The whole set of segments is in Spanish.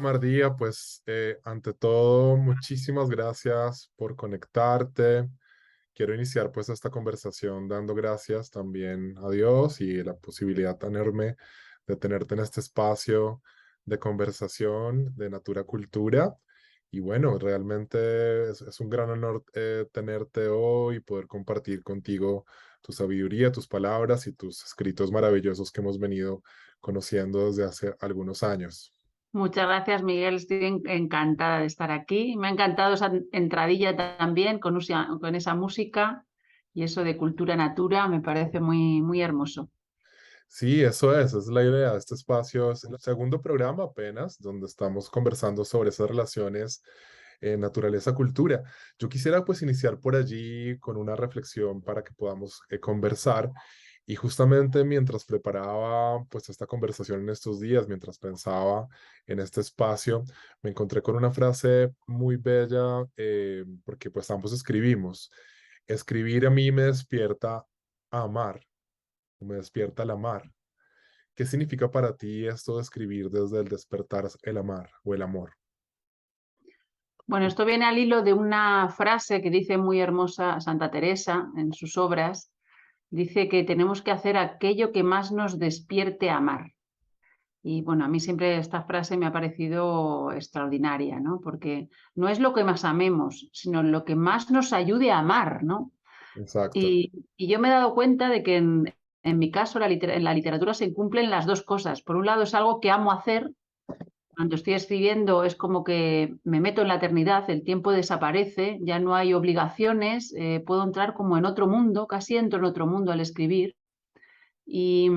Mardía, pues ante todo, muchísimas gracias por conectarte. Quiero iniciar pues esta conversación dando gracias también a Dios y la posibilidad tan enorme de tenerte en este espacio de conversación de Natura Cultura. Y bueno, realmente es un gran honor tenerte hoy y poder compartir contigo tu sabiduría, tus palabras y tus escritos maravillosos que hemos venido conociendo desde hace algunos años. Muchas gracias, Miguel. Estoy encantada de estar aquí. Me ha encantado esa entradilla también con esa música y eso de cultura natura. Me parece muy, muy hermoso. Sí, eso es la idea de este espacio. Es el segundo programa apenas, donde estamos conversando sobre esas relaciones naturaleza-cultura. Yo quisiera pues iniciar por allí con una reflexión para que podamos conversar. Y justamente mientras preparaba pues esta conversación en estos días, mientras pensaba en este espacio, me encontré con una frase muy bella porque pues ambos escribimos. Escribir a mí me despierta a amar, me despierta el amar. ¿Qué significa para ti esto de escribir desde el despertar el amar o el amor? Bueno, esto viene al hilo de una frase que dice muy hermosa Santa Teresa en sus obras. Dice que tenemos que hacer aquello que más nos despierte a amar. Y bueno, a mí siempre esta frase me ha parecido extraordinaria, ¿no? Porque no es lo que más amemos, sino lo que más nos ayude a amar, ¿no? Exacto. Y yo me he dado cuenta de que en mi caso en la literatura se cumplen las dos cosas. Por un lado es algo que amo hacer. Cuando estoy escribiendo es como que me meto en la eternidad, el tiempo desaparece, ya no hay obligaciones, puedo entrar como en otro mundo, casi entro en otro mundo al escribir y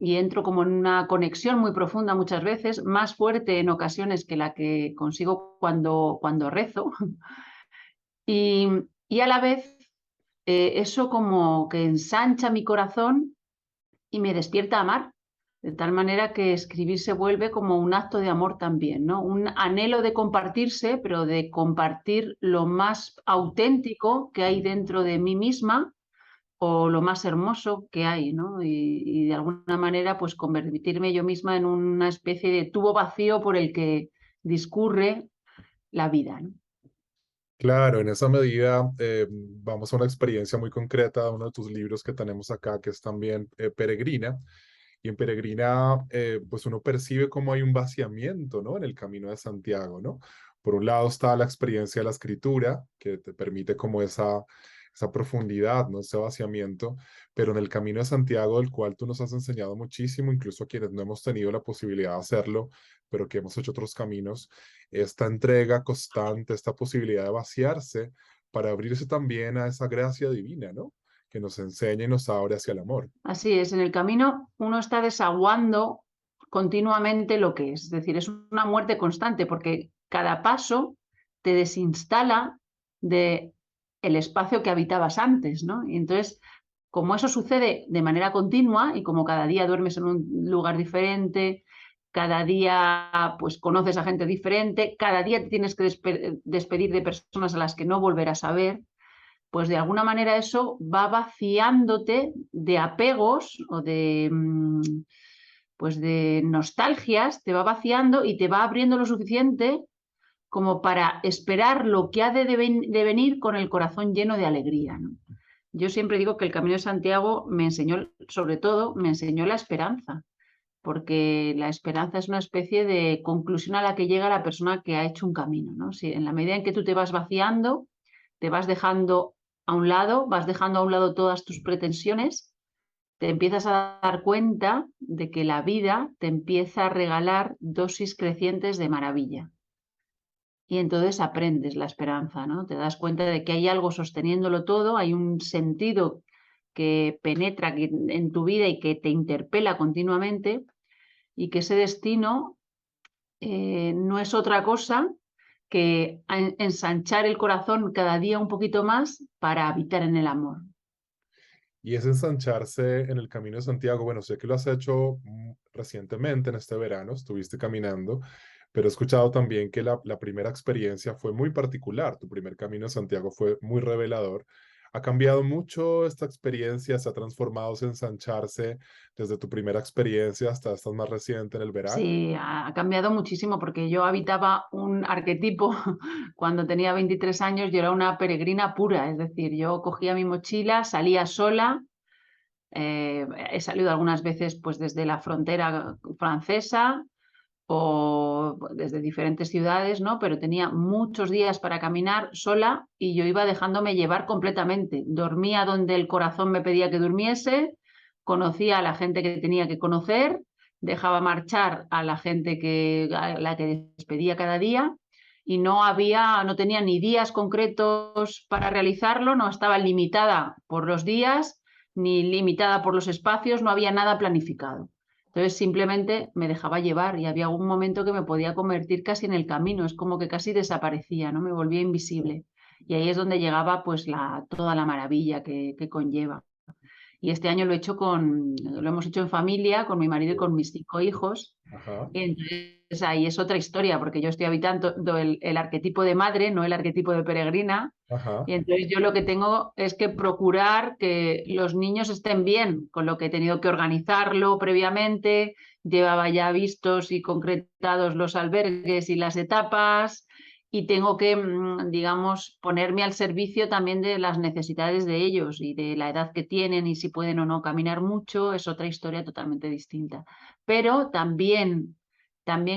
entro como en una conexión muy profunda muchas veces, más fuerte en ocasiones que la que consigo cuando rezo. Y, y a la vez eso como que ensancha mi corazón y me despierta a amar, de tal manera que escribir se vuelve como un acto de amor también, ¿no? Un anhelo de compartirse, pero de compartir lo más auténtico que hay dentro de mí misma o lo más hermoso que hay, ¿no? Y de alguna manera, pues convertirme yo misma en una especie de tubo vacío por el que discurre la vida, ¿no? Claro, en esa medida vamos a una experiencia muy concreta de uno de tus libros que tenemos acá, que es también Peregrina. Y en Peregrina, pues uno percibe cómo hay un vaciamiento, ¿no? En el camino de Santiago, ¿no? Por un lado está la experiencia de la escritura, que te permite como esa profundidad, ¿no? Ese vaciamiento, pero en el camino de Santiago, del cual tú nos has enseñado muchísimo, incluso a quienes no hemos tenido la posibilidad de hacerlo, pero que hemos hecho otros caminos, esta entrega constante, esta posibilidad de vaciarse para abrirse también a esa gracia divina, ¿no? Que nos enseña y nos abre hacia el amor. Así es, en el camino uno está desaguando continuamente lo que es decir, es una muerte constante porque cada paso te desinstala de el espacio que habitabas antes, ¿no? Y entonces, como eso sucede de manera continua y como cada día duermes en un lugar diferente, cada día pues conoces a gente diferente, cada día te tienes que despedir de personas a las que no volverás a ver, pues de alguna manera eso va vaciándote de apegos o pues de nostalgias, te va vaciando y te va abriendo lo suficiente como para esperar lo que ha de venir con el corazón lleno de alegría, ¿no? Yo siempre digo que el Camino de Santiago me enseñó, sobre todo, me enseñó la esperanza, porque la esperanza es una especie de conclusión a la que llega la persona que ha hecho un camino, ¿no? Si en la medida en que tú te vas vaciando, te vas dejando a un lado, vas dejando a un lado todas tus pretensiones, te empiezas a dar cuenta de que la vida te empieza a regalar dosis crecientes de maravilla. y entonces aprendes la esperanza, ¿no? Te das cuenta de que hay algo sosteniéndolo todo, hay un sentido que penetra en tu vida y que te interpela continuamente y que ese destino no es otra cosa que ensanchar el corazón cada día un poquito más para habitar en el amor. Y es ensancharse en el Camino de Santiago. Bueno, sé que lo has hecho recientemente en este verano, estuviste caminando, pero he escuchado también que la primera experiencia fue muy particular. Tu primer Camino de Santiago fue muy revelador. ¿Ha cambiado mucho esta experiencia? ¿Se ha transformado, se ensancharse desde tu primera experiencia hasta esta más reciente en el verano? Sí, ha cambiado muchísimo porque yo habitaba un arquetipo cuando tenía 23 años, yo era una peregrina pura, es decir, yo cogía mi mochila, salía sola, he salido algunas veces pues desde la frontera francesa o desde diferentes ciudades, ¿no? Pero tenía muchos días para caminar sola y yo iba dejándome llevar completamente. Dormía donde el corazón me pedía que durmiese, conocía a la gente que tenía que conocer, dejaba marchar a la gente a la que despedía cada día y no tenía ni días concretos para realizarlo, no estaba limitada por los días ni limitada por los espacios, no había nada planificado. Entonces simplemente me dejaba llevar y había algún momento que me podía convertir casi en el camino, es como que casi desaparecía, ¿no? Me volvía invisible. Y ahí es donde llegaba pues toda la maravilla que conlleva. Y este año lo hemos hecho en familia, con mi marido y Sí. con mis 5 hijos. Ajá, Y entonces ahí es otra historia, porque yo estoy habitando el arquetipo de madre, no el arquetipo de peregrina. ajá. Y entonces yo lo que tengo es que procurar que los niños estén bien, con lo que he tenido que organizarlo previamente. Llevaba ya vistos y concretados los albergues y las etapas y tengo que, digamos, ponerme al servicio también de las necesidades de ellos y de la edad que tienen y si pueden o no caminar mucho, es otra historia totalmente distinta. Pero también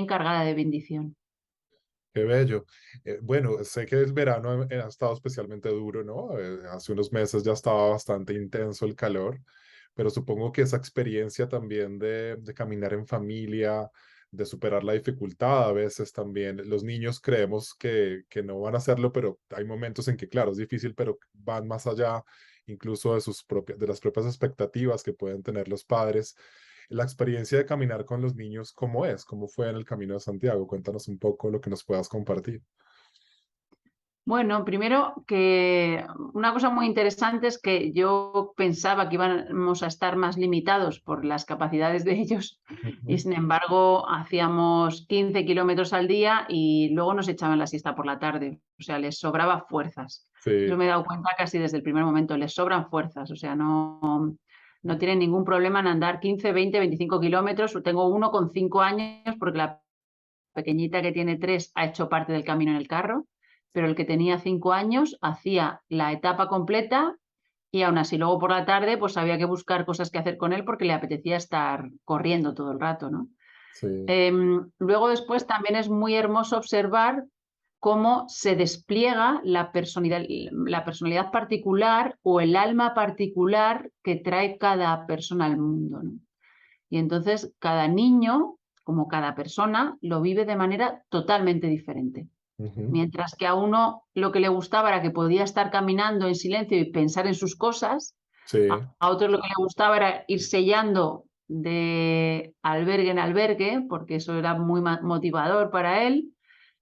cargada de bendición. Qué bello. Bueno, sé que el verano ha estado especialmente duro, ¿no? Hace unos meses ya estaba bastante intenso el calor, pero supongo que esa experiencia también de caminar en familia, de superar la dificultad a veces también, los niños creemos que no van a hacerlo, pero hay momentos en que, claro, es difícil, pero van más allá incluso de de las propias expectativas que pueden tener los padres. La experiencia de caminar con los niños, ¿cómo es? ¿Cómo fue en el Camino de Santiago? Cuéntanos un poco lo que nos puedas compartir. Bueno, primero que una cosa muy interesante es que yo pensaba que íbamos a estar más limitados por las capacidades de ellos y Ujú. sin embargo hacíamos 15 kilómetros al día y luego nos echaban la siesta por la tarde, o sea, les sobraba fuerzas. Eso Sí, me he dado cuenta casi desde el primer momento, les sobran fuerzas, o sea, no tienen ningún problema en andar 15, 20, 25 kilómetros. Tengo uno con 5 años porque la pequeñita que tiene 3 ha hecho parte del camino en el carro, pero el que tenía 5 años hacía la etapa completa y aún así luego por la tarde pues había que buscar cosas que hacer con él porque le apetecía estar corriendo todo el rato, ¿no? sí, Luego después también es muy hermoso observar cómo se despliega la personalidad particular o el alma particular que trae cada persona al mundo, ¿no? Y entonces cada niño, como cada persona, lo vive de manera totalmente diferente. ujú, Mientras que a uno lo que le gustaba era que podía estar caminando en silencio y pensar en sus cosas, sí, a otro lo que le gustaba era ir sellando de albergue en albergue, porque eso era muy motivador para él.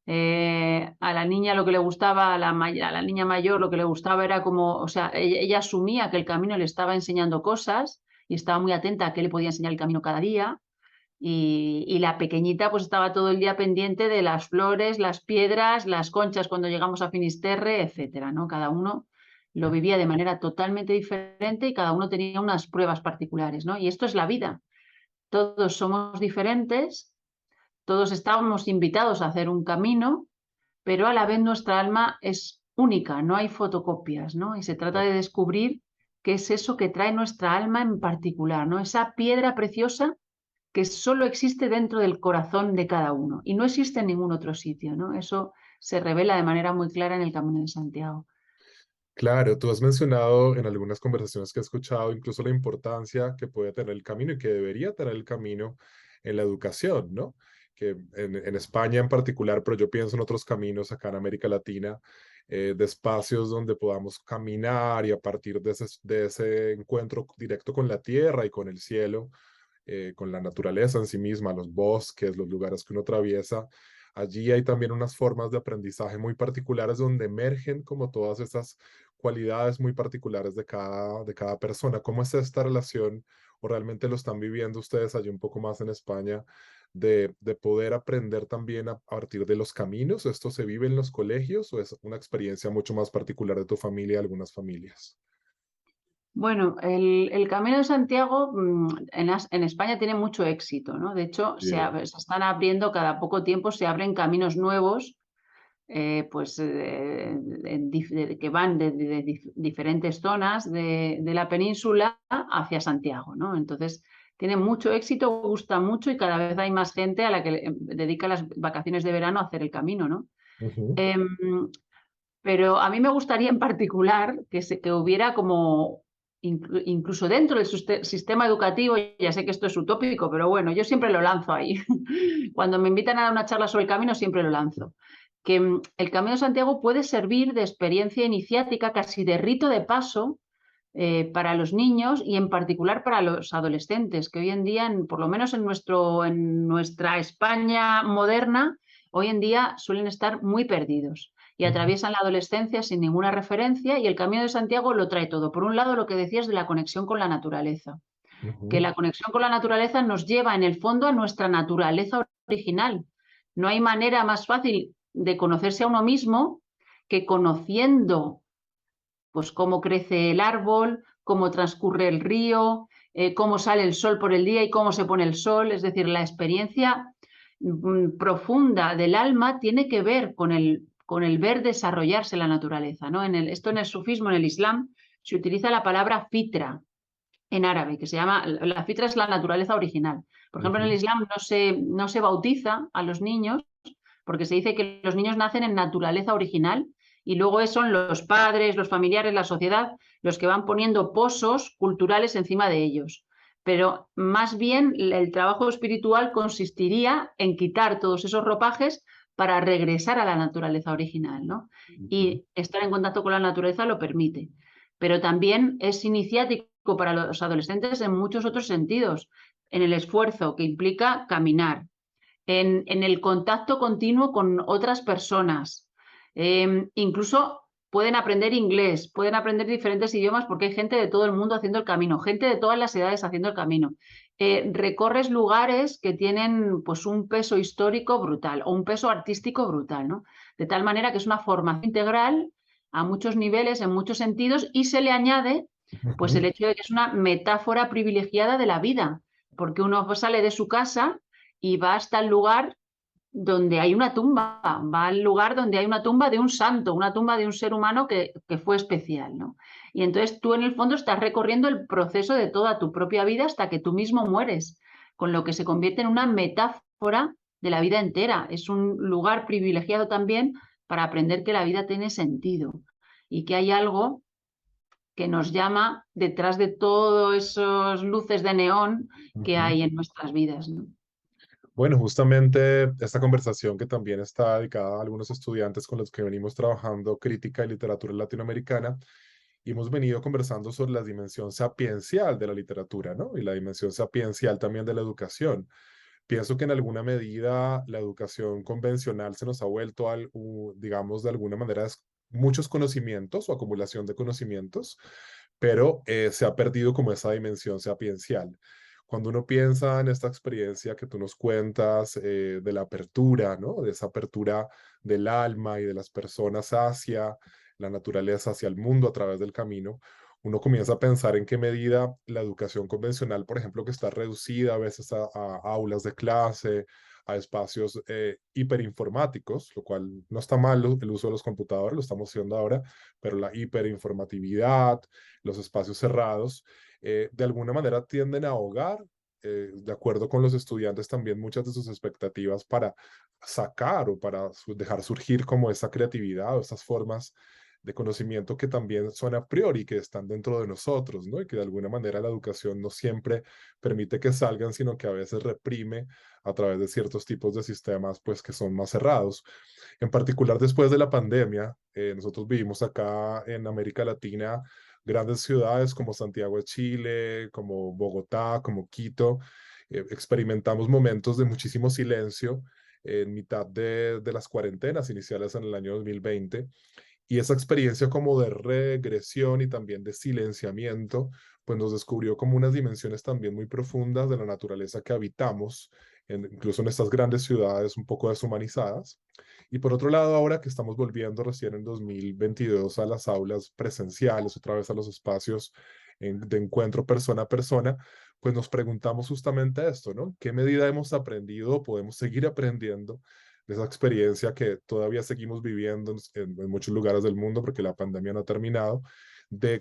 A la niña lo que le gustaba, a la niña mayor lo que le gustaba era como, o sea, ella asumía que el camino le estaba enseñando cosas y estaba muy atenta a qué le podía enseñar el camino cada día. Y la pequeñita pues estaba todo el día pendiente de las flores, las piedras, las conchas cuando llegamos a Finisterre, etcétera, ¿no? Cada uno lo vivía de manera totalmente diferente y cada uno tenía unas pruebas particulares, ¿no? Y esto es la vida. Todos somos diferentes, todos estábamos invitados a hacer un camino, pero a la vez nuestra alma es única, no hay fotocopias, ¿no? Y se trata de descubrir qué es eso que trae nuestra alma en particular, ¿no? Esa piedra preciosa que solo existe dentro del corazón de cada uno y no existe en ningún otro sitio, ¿no? Eso se revela de manera muy clara en el Camino de Santiago. claro, tú has mencionado en algunas conversaciones que he escuchado incluso la importancia que puede tener el camino y que debería tener el camino en la educación, ¿no? que en España en particular, pero yo pienso en otros caminos acá en América Latina, de espacios donde podamos caminar y a partir de ese encuentro directo con la tierra y con el cielo, con la naturaleza en sí misma, los bosques, los lugares que uno atraviesa. Allí hay también unas formas de aprendizaje muy particulares donde emergen como todas esas cualidades muy particulares de cada persona. ¿Cómo es esta relación o realmente lo están viviendo ustedes allí un poco más en España de poder aprender también a partir de los caminos? ¿Esto se vive en los colegios o es una experiencia mucho más particular de tu familia y algunas familias? Bueno, el Camino de Santiago en España tiene mucho éxito, ¿no? De hecho, Bien. se están abriendo cada poco tiempo, se abren caminos nuevos, pues que van de diferentes zonas de la península hacia Santiago, ¿no? Entonces, tiene mucho éxito, gusta mucho y cada vez hay más gente a la que dedica las vacaciones de verano a hacer el camino, ¿no? Ujú. Em, pero a mí me gustaría en particular que hubiera como, incluso dentro del sistema educativo, ya sé que esto es utópico, pero bueno, yo siempre lo lanzo ahí. Cuando me invitan a dar una charla sobre el camino, siempre lo lanzo. Que el Camino de Santiago puede servir de experiencia iniciática, casi de rito de paso, para los niños y en particular para los adolescentes, que hoy en día, por lo menos en nuestra España moderna, hoy en día suelen estar muy perdidos y Ujú. atraviesan la adolescencia sin ninguna referencia y el Camino de Santiago lo trae todo. Por un lado, lo que decías de la conexión con la naturaleza, que Ujú. la conexión con la naturaleza nos lleva en el fondo a nuestra naturaleza original. No hay manera más fácil de conocerse a uno mismo que conociendo pues cómo crece el árbol, cómo transcurre el río, cómo sale el sol por el día y cómo se pone el sol. Es decir, la experiencia profunda del alma tiene que ver con el ver desarrollarse la naturaleza, ¿no? Esto en el sufismo, en el Islam, se utiliza la palabra fitra en árabe, que se llama, la fitra es la naturaleza original. Por ejemplo, en el Ujú. Islam no se bautiza a los niños porque se dice que los niños nacen en naturaleza original y luego son los padres, los familiares, la sociedad los que van poniendo pozos culturales encima de ellos. Pero más bien el trabajo espiritual consistiría en quitar todos esos ropajes para regresar a la naturaleza original, ¿no? Ujú. Y estar en contacto con la naturaleza lo permite. Pero también es iniciático para los adolescentes en muchos otros sentidos, en el esfuerzo que implica caminar, en el contacto continuo con otras personas. Incluso pueden aprender inglés, pueden aprender diferentes idiomas porque hay gente de todo el mundo haciendo el camino, gente de todas las edades haciendo el camino. Recorres lugares que tienen pues un peso histórico brutal o un peso artístico brutal, ¿no? De tal manera que es una formación integral a muchos niveles, en muchos sentidos, y se le añade pues el Ujú. hecho de que es una metáfora privilegiada de la vida, porque uno pues, sale de su casa y va hasta el lugar donde hay una tumba, va al lugar donde hay una tumba de un santo, una tumba de un ser humano que fue especial, ¿no? Y entonces tú en el fondo estás recorriendo el proceso de toda tu propia vida hasta que tú mismo mueres, con lo que se convierte en una metáfora de la vida entera. Es un lugar privilegiado también para aprender que la vida tiene sentido y que hay algo que nos llama detrás de todos esos luces de neón que Ujú. hay en nuestras vidas, ¿no? Bueno, justamente esta conversación que también está dedicada a algunos estudiantes con los que venimos trabajando crítica y literatura latinoamericana, y hemos venido conversando sobre la dimensión sapiencial de la literatura, ¿no? Y la dimensión sapiencial también de la educación. Pienso que en alguna medida la educación convencional se nos ha vuelto, digamos, de alguna manera, muchos conocimientos o acumulación de conocimientos, pero se ha perdido como esa dimensión sapiencial. Cuando uno piensa en esta experiencia que tú nos cuentas de la apertura, ¿no? De esa apertura del alma y de las personas hacia la naturaleza, hacia el mundo a través del camino, uno comienza a pensar en qué medida la educación convencional, por ejemplo, que está reducida a veces a aulas de clase, a espacios hiperinformáticos, lo cual no está mal el uso de los computadores, lo estamos haciendo ahora, pero la hiperinformatividad, los espacios cerrados, de alguna manera tienden a ahogar, de acuerdo con los estudiantes, también muchas de sus expectativas para sacar o para dejar surgir como esa creatividad o esas formas de conocimiento que también son a priori, que están dentro de nosotros, ¿no? Y que de alguna manera la educación no siempre permite que salgan, sino que a veces reprime a través de ciertos tipos de sistemas, pues que son más cerrados. En particular después de la pandemia, nosotros vivimos acá en América Latina grandes ciudades como Santiago de Chile, como Bogotá, como Quito. Experimentamos momentos de muchísimo silencio en mitad de las cuarentenas iniciales en el año 2020, y esa experiencia como de regresión y también de silenciamiento, pues nos descubrió como unas dimensiones también muy profundas de la naturaleza que habitamos, incluso en estas grandes ciudades un poco deshumanizadas. Y por otro lado, ahora que estamos volviendo recién en 2022 a las aulas presenciales, otra vez a los espacios de encuentro persona a persona, pues nos preguntamos justamente esto, ¿no? ¿Qué medida hemos aprendido o podemos seguir aprendiendo de esa experiencia que todavía seguimos viviendo en muchos lugares del mundo porque la pandemia no ha terminado, de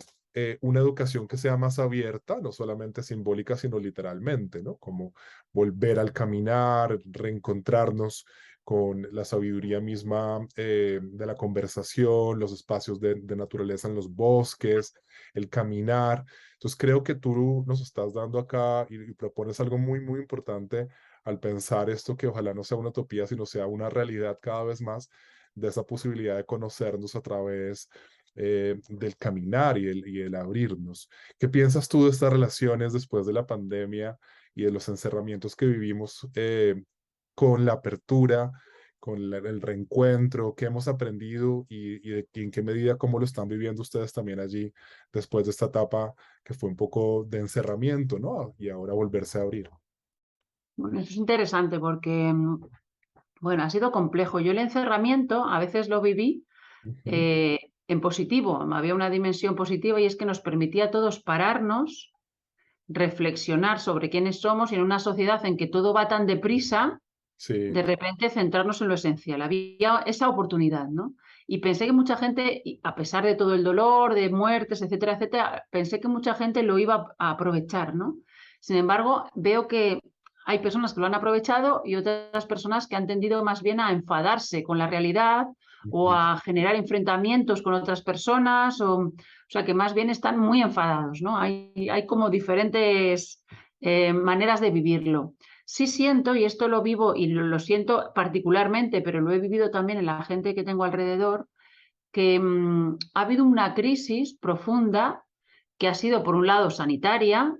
una educación que sea más abierta, no solamente simbólica, sino literalmente, ¿no? Como volver al caminar, reencontrarnos con la sabiduría misma de la conversación, los espacios de naturaleza en los bosques, el caminar. Entonces creo que tú nos estás dando acá y propones algo muy, muy importante al pensar esto, que ojalá no sea una utopía, sino sea una realidad cada vez más, de esa posibilidad de conocernos a través del caminar y el abrirnos. ¿Qué piensas tú de estas relaciones después de la pandemia y de los encerramientos que vivimos con la apertura, con el reencuentro? ¿Qué hemos aprendido y en qué medida, cómo lo están viviendo ustedes también allí después de esta etapa que fue un poco de encerramiento, ¿no? Y ahora volverse a abrir. Bueno, eso es interesante porque, bueno, ha sido complejo. Yo el encerramiento a veces lo viví Ujú. en positivo. Había una dimensión positiva y es que nos permitía a todos pararnos, reflexionar sobre quiénes somos y en una sociedad en que todo va tan deprisa, Sí, de repente centrarnos en lo esencial. Había esa oportunidad, ¿no? Y pensé que mucha gente, a pesar de todo el dolor, de muertes, etcétera, etcétera, pensé que mucha gente lo iba a aprovechar, ¿no? Sin embargo, veo que hay personas que lo han aprovechado y otras personas que han tendido más bien a enfadarse con la realidad o ujú, a generar enfrentamientos con otras personas, o sea, que más bien están muy enfadados, ¿no? Hay como diferentes maneras de vivirlo. Sí siento, y esto lo vivo y lo siento particularmente, pero lo he vivido también en la gente que tengo alrededor, que ha habido una crisis profunda que ha sido, por un lado, sanitaria,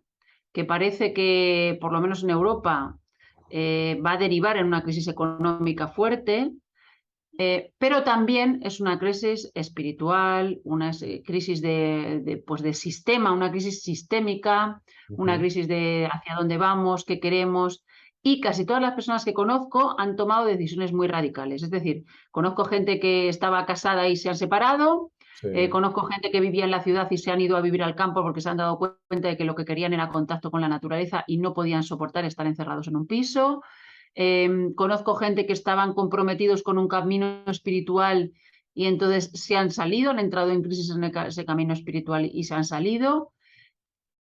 que parece que, por lo menos en Europa, va a derivar en una crisis económica fuerte, pero también es una crisis espiritual, una crisis pues de sistema, una crisis sistémica, una ujú. crisis de hacia dónde vamos, qué queremos. Y casi todas las personas que conozco han tomado decisiones muy radicales. Es decir, conozco gente que estaba casada y se han separado, Sí, conozco gente que vivía en la ciudad y se han ido a vivir al campo porque se han dado cuenta de que lo que querían era contacto con la naturaleza y no podían soportar estar encerrados en un piso. Conozco gente que estaban comprometidos con un camino espiritual y entonces se han salido, han entrado en crisis en ese camino espiritual y se han salido.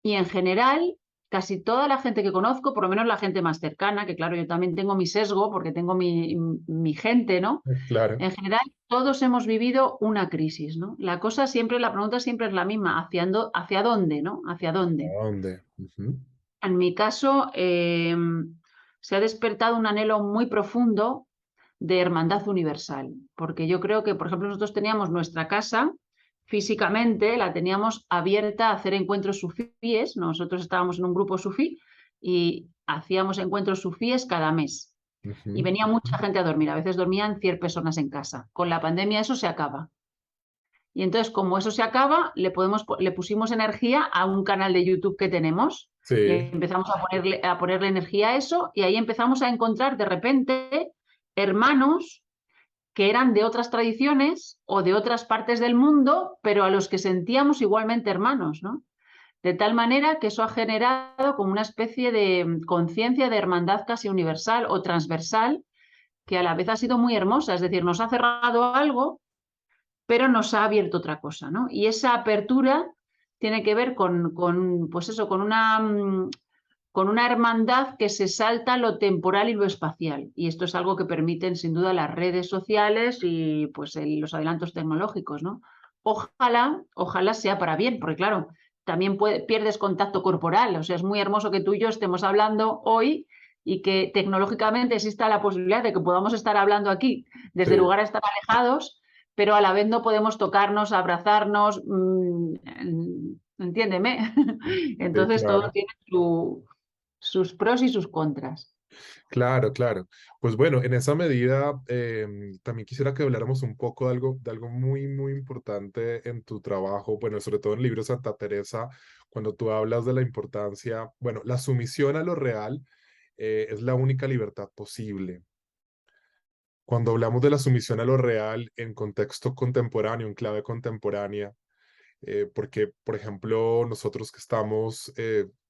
Y en general, casi toda la gente que conozco, por lo menos la gente más cercana, que claro, yo también tengo mi sesgo porque tengo mi gente, ¿no? claro. En general, todos hemos vivido una crisis, ¿no? La cosa siempre, la pregunta siempre es la misma, ¿hacia dónde, ¿no? ¿Hacia ¿A dónde? dónde? Ujú. En mi caso, se ha despertado un anhelo muy profundo de hermandad universal, porque yo creo que, por ejemplo, nosotros teníamos nuestra casa físicamente, la teníamos abierta a hacer encuentros sufíes, nosotros estábamos en un grupo sufí y hacíamos encuentros sufíes cada mes y Ujú, venía ujú. mucha gente a dormir, a veces dormían 100 personas en casa. Con la pandemia eso se acaba. Y entonces, como eso se acaba, le pusimos energía a un canal de YouTube que tenemos y Sí, empezamos a ponerle energía a eso y ahí empezamos a encontrar de repente hermanos que eran de otras tradiciones o de otras partes del mundo, pero a los que sentíamos igualmente hermanos, ¿no? De tal manera que eso ha generado como una especie de conciencia de hermandad casi universal o transversal, que a la vez ha sido muy hermosa, es decir, nos ha cerrado algo pero nos ha abierto otra cosa, ¿no? Y esa apertura tiene que ver pues eso, con una hermandad que se salta lo temporal y lo espacial. Y esto es algo que permiten sin duda las redes sociales y pues los adelantos tecnológicos, ¿no? ojalá sea para bien, porque claro, también pierdes contacto corporal. O sea, es muy hermoso que tú y yo estemos hablando hoy y que tecnológicamente exista la posibilidad de que podamos estar hablando aquí desde Sí, lugares tan alejados, pero a la vez no podemos tocarnos, abrazarnos, entiéndeme. sí, Entonces todo claro. tiene sus pros y sus contras. Claro, claro. Pues bueno, en esa medida también quisiera que habláramos un poco de algo muy, muy importante en tu trabajo, bueno, sobre todo en el libro Santa Teresa, cuando tú hablas de la importancia, bueno, la sumisión a lo real es la única libertad posible. Cuando hablamos de la sumisión a lo real en contexto contemporáneo, en clave contemporánea, porque, por ejemplo, nosotros que estamos,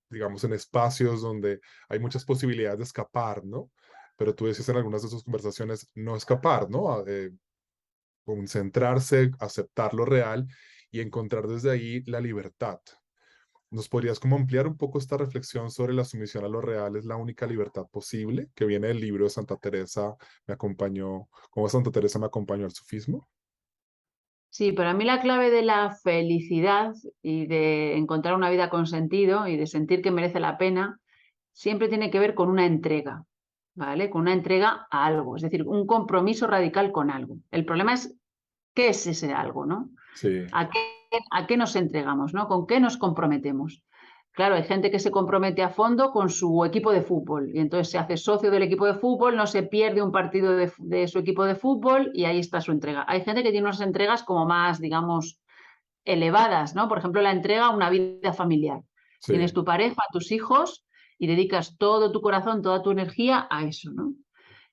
digamos, en espacios donde hay muchas posibilidades de escapar, ¿no? Pero tú decías en algunas de sus conversaciones, no escapar, ¿no? Concentrarse, aceptar lo real y encontrar desde ahí la libertad. ¿Nos podrías como ampliar un poco esta reflexión sobre la sumisión a lo real es la única libertad posible que viene del libro de Santa Teresa, me acompañó, cómo Santa Teresa me acompañó al sufismo? Sí, para mí la clave de la felicidad y de encontrar una vida con sentido y de sentir que merece la pena siempre tiene que ver con una entrega, ¿vale? Con una entrega a algo, es decir, un compromiso radical con algo. El problema es qué es ese algo, ¿no? Sí, ¿A qué, a qué nos entregamos, ¿no? ¿Con qué nos comprometemos? Claro, hay gente que se compromete a fondo con su equipo de fútbol y entonces se hace socio del equipo de fútbol, no se pierde un partido de su equipo de fútbol y ahí está su entrega. Hay gente que tiene unas entregas como más, digamos, elevadas, ¿no? Por ejemplo, la entrega a una vida familiar. Tienes sí, tu pareja, tus hijos y dedicas todo tu corazón, toda tu energía a eso, ¿no?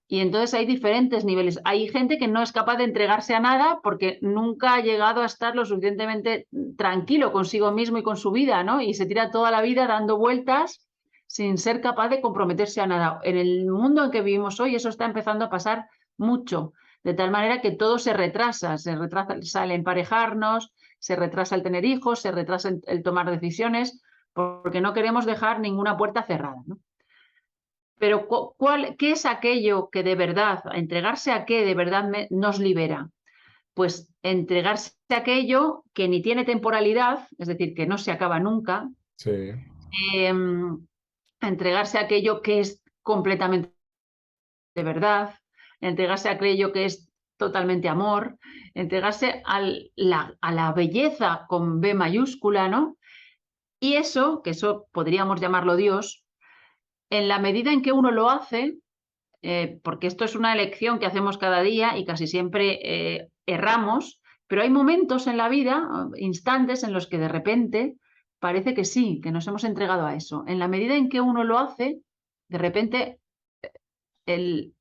Y entonces hay diferentes niveles. Hay gente que no es capaz de entregarse a nada porque nunca ha llegado a estar lo suficientemente tranquilo consigo mismo y con su vida, ¿no? Y se tira toda la vida dando vueltas sin ser capaz de comprometerse a nada. En el mundo en que vivimos hoy eso está empezando a pasar mucho, de tal manera que todo se retrasa el emparejarnos, se retrasa el tener hijos, se retrasa el tomar decisiones, porque no queremos dejar ninguna puerta cerrada, ¿no? Pero ¿qué es aquello que de verdad, entregarse a qué de verdad nos libera? Pues entregarse a aquello que ni tiene temporalidad, es decir, que no se acaba nunca, sí, entregarse a aquello que es completamente de verdad, entregarse a aquello que es totalmente amor, entregarse a la belleza con B mayúscula, ¿no? Y eso, que eso podríamos llamarlo Dios, en la medida en que uno lo hace, porque esto es una elección que hacemos cada día y casi siempre erramos, pero hay momentos en la vida, instantes en los que de repente parece que sí, que nos hemos entregado a eso. En la medida en que uno lo hace, de repente él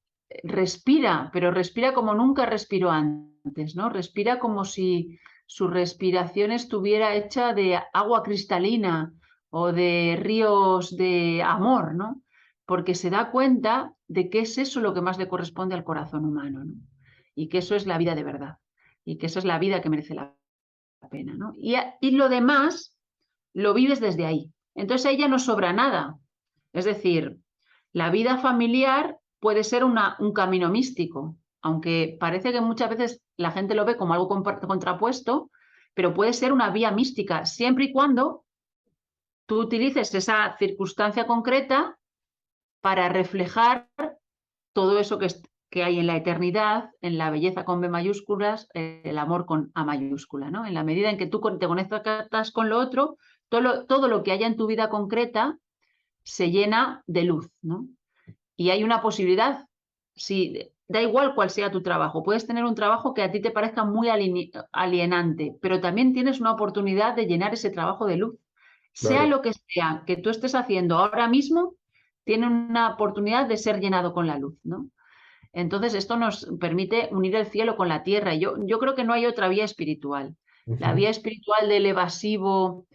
respira, pero respira como nunca respiró antes, ¿no? Respira como si su respiración estuviera hecha de agua cristalina o de ríos de amor, ¿no? Porque se da cuenta de que es eso lo que más le corresponde al corazón humano, ¿no? Y que eso es la vida de verdad, y que esa es la vida que merece la pena, ¿no? Y lo demás lo vives desde ahí. Entonces a ella no sobra nada. Es decir, la vida familiar puede ser un camino místico, aunque parece que muchas veces la gente lo ve como algo contrapuesto, pero puede ser una vía mística, siempre y cuando tú utilices esa circunstancia concreta para reflejar todo eso que hay en la eternidad, en la belleza con B mayúsculas, el amor con A mayúscula, ¿no? En la medida en que tú te conectas con lo otro, todo lo que haya en tu vida concreta se llena de luz, ¿no? Y hay una posibilidad, si da igual cuál sea tu trabajo, puedes tener un trabajo que a ti te parezca muy alienante, pero también tienes una oportunidad de llenar ese trabajo de luz. Sea claro. lo que sea que tú estés haciendo ahora mismo, tiene una oportunidad de ser llenado con la luz, ¿no? Entonces, esto nos permite unir el cielo con la tierra. Y yo creo que no hay otra vía espiritual. La Ujú. vía espiritual del evasivo,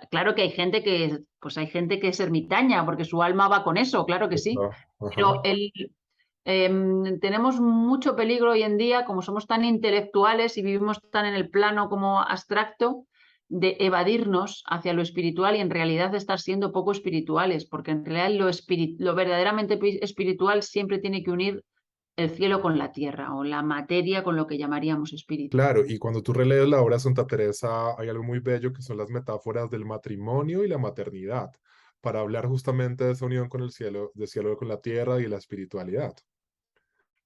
claro que hay gente pues hay gente que es ermitaña, porque su alma va con eso, claro que sí. Está, ajá, Pero tenemos mucho peligro hoy en día, como somos tan intelectuales y vivimos tan en el plano como abstracto, de evadirnos hacia lo espiritual y en realidad de estar siendo poco espirituales, porque en realidad lo verdaderamente espiritual siempre tiene que unir el cielo con la tierra o la materia con lo que llamaríamos espíritu. Claro, y cuando tú relees la obra de Santa Teresa, hay algo muy bello que son las metáforas del matrimonio y la maternidad, para hablar justamente de esa unión con el cielo, del cielo con la tierra y la espiritualidad.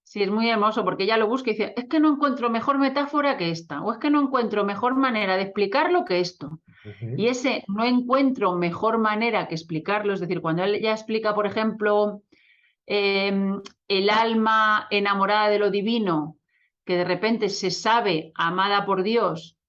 Sí, es muy hermoso porque ella lo busca y dice, es que no encuentro mejor metáfora que esta, o es que no encuentro mejor manera de explicarlo que esto. Ujú. Y ese no encuentro mejor manera que explicarlo, es decir, cuando él ya explica, por ejemplo, el alma enamorada de lo divino, que de repente se sabe amada por Dios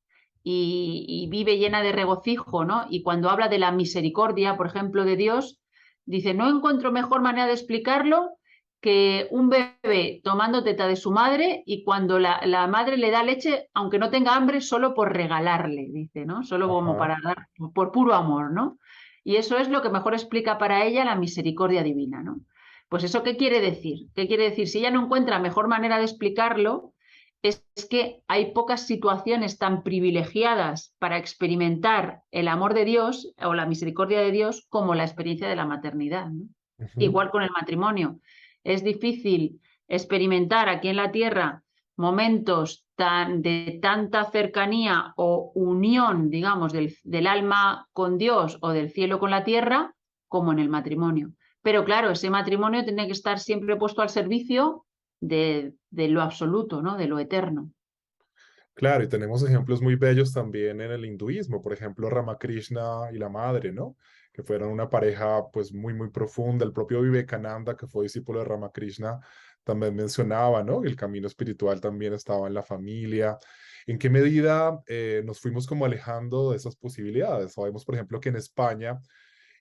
y vive llena de regocijo, ¿no? Y cuando habla de la misericordia, por ejemplo, de Dios, dice, no encuentro mejor manera de explicarlo que un bebé tomando teta de su madre y cuando la madre le da leche, aunque no tenga hambre, solo por regalarle, dice, ¿no? Solo como Ajá. para dar, por puro amor, ¿no? Y eso es lo que mejor explica para ella la misericordia divina, ¿no? Pues eso, ¿qué quiere decir? ¿Qué quiere decir? Si ella no encuentra mejor manera de explicarlo, es que hay pocas situaciones tan privilegiadas para experimentar el amor de Dios o la misericordia de Dios como la experiencia de la maternidad, ¿no? Ujú. Igual con el matrimonio. Es difícil experimentar aquí en la tierra momentos de tanta cercanía o unión, digamos, del alma con Dios o del cielo con la tierra, como en el matrimonio. Pero claro, ese matrimonio tiene que estar siempre puesto al servicio de lo absoluto, ¿no? De lo eterno. Claro, y tenemos ejemplos muy bellos también en el hinduismo, por ejemplo, Ramakrishna y la madre, ¿no? Que fueron una pareja pues muy, muy profunda. El propio Vivekananda, que fue discípulo de Ramakrishna, también mencionaba, ¿no? Que el camino espiritual también estaba en la familia. ¿En qué medida nos fuimos como alejando de esas posibilidades? Sabemos, por ejemplo, que en España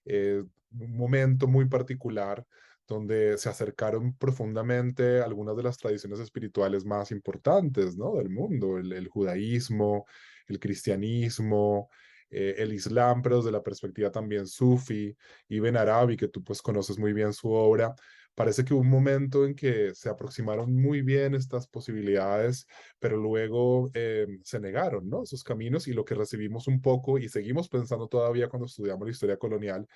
un momento muy particular donde se acercaron profundamente algunas de las tradiciones espirituales más importantes, ¿no? Del mundo, el judaísmo, el cristianismo, el islam, pero desde la perspectiva también sufi, Ibn Arabi, que tú pues conoces muy bien su obra. Parece que hubo un momento en que se aproximaron muy bien estas posibilidades, pero luego se negaron, ¿no? Esos caminos y lo que recibimos un poco y seguimos pensando todavía cuando estudiamos la historia colonial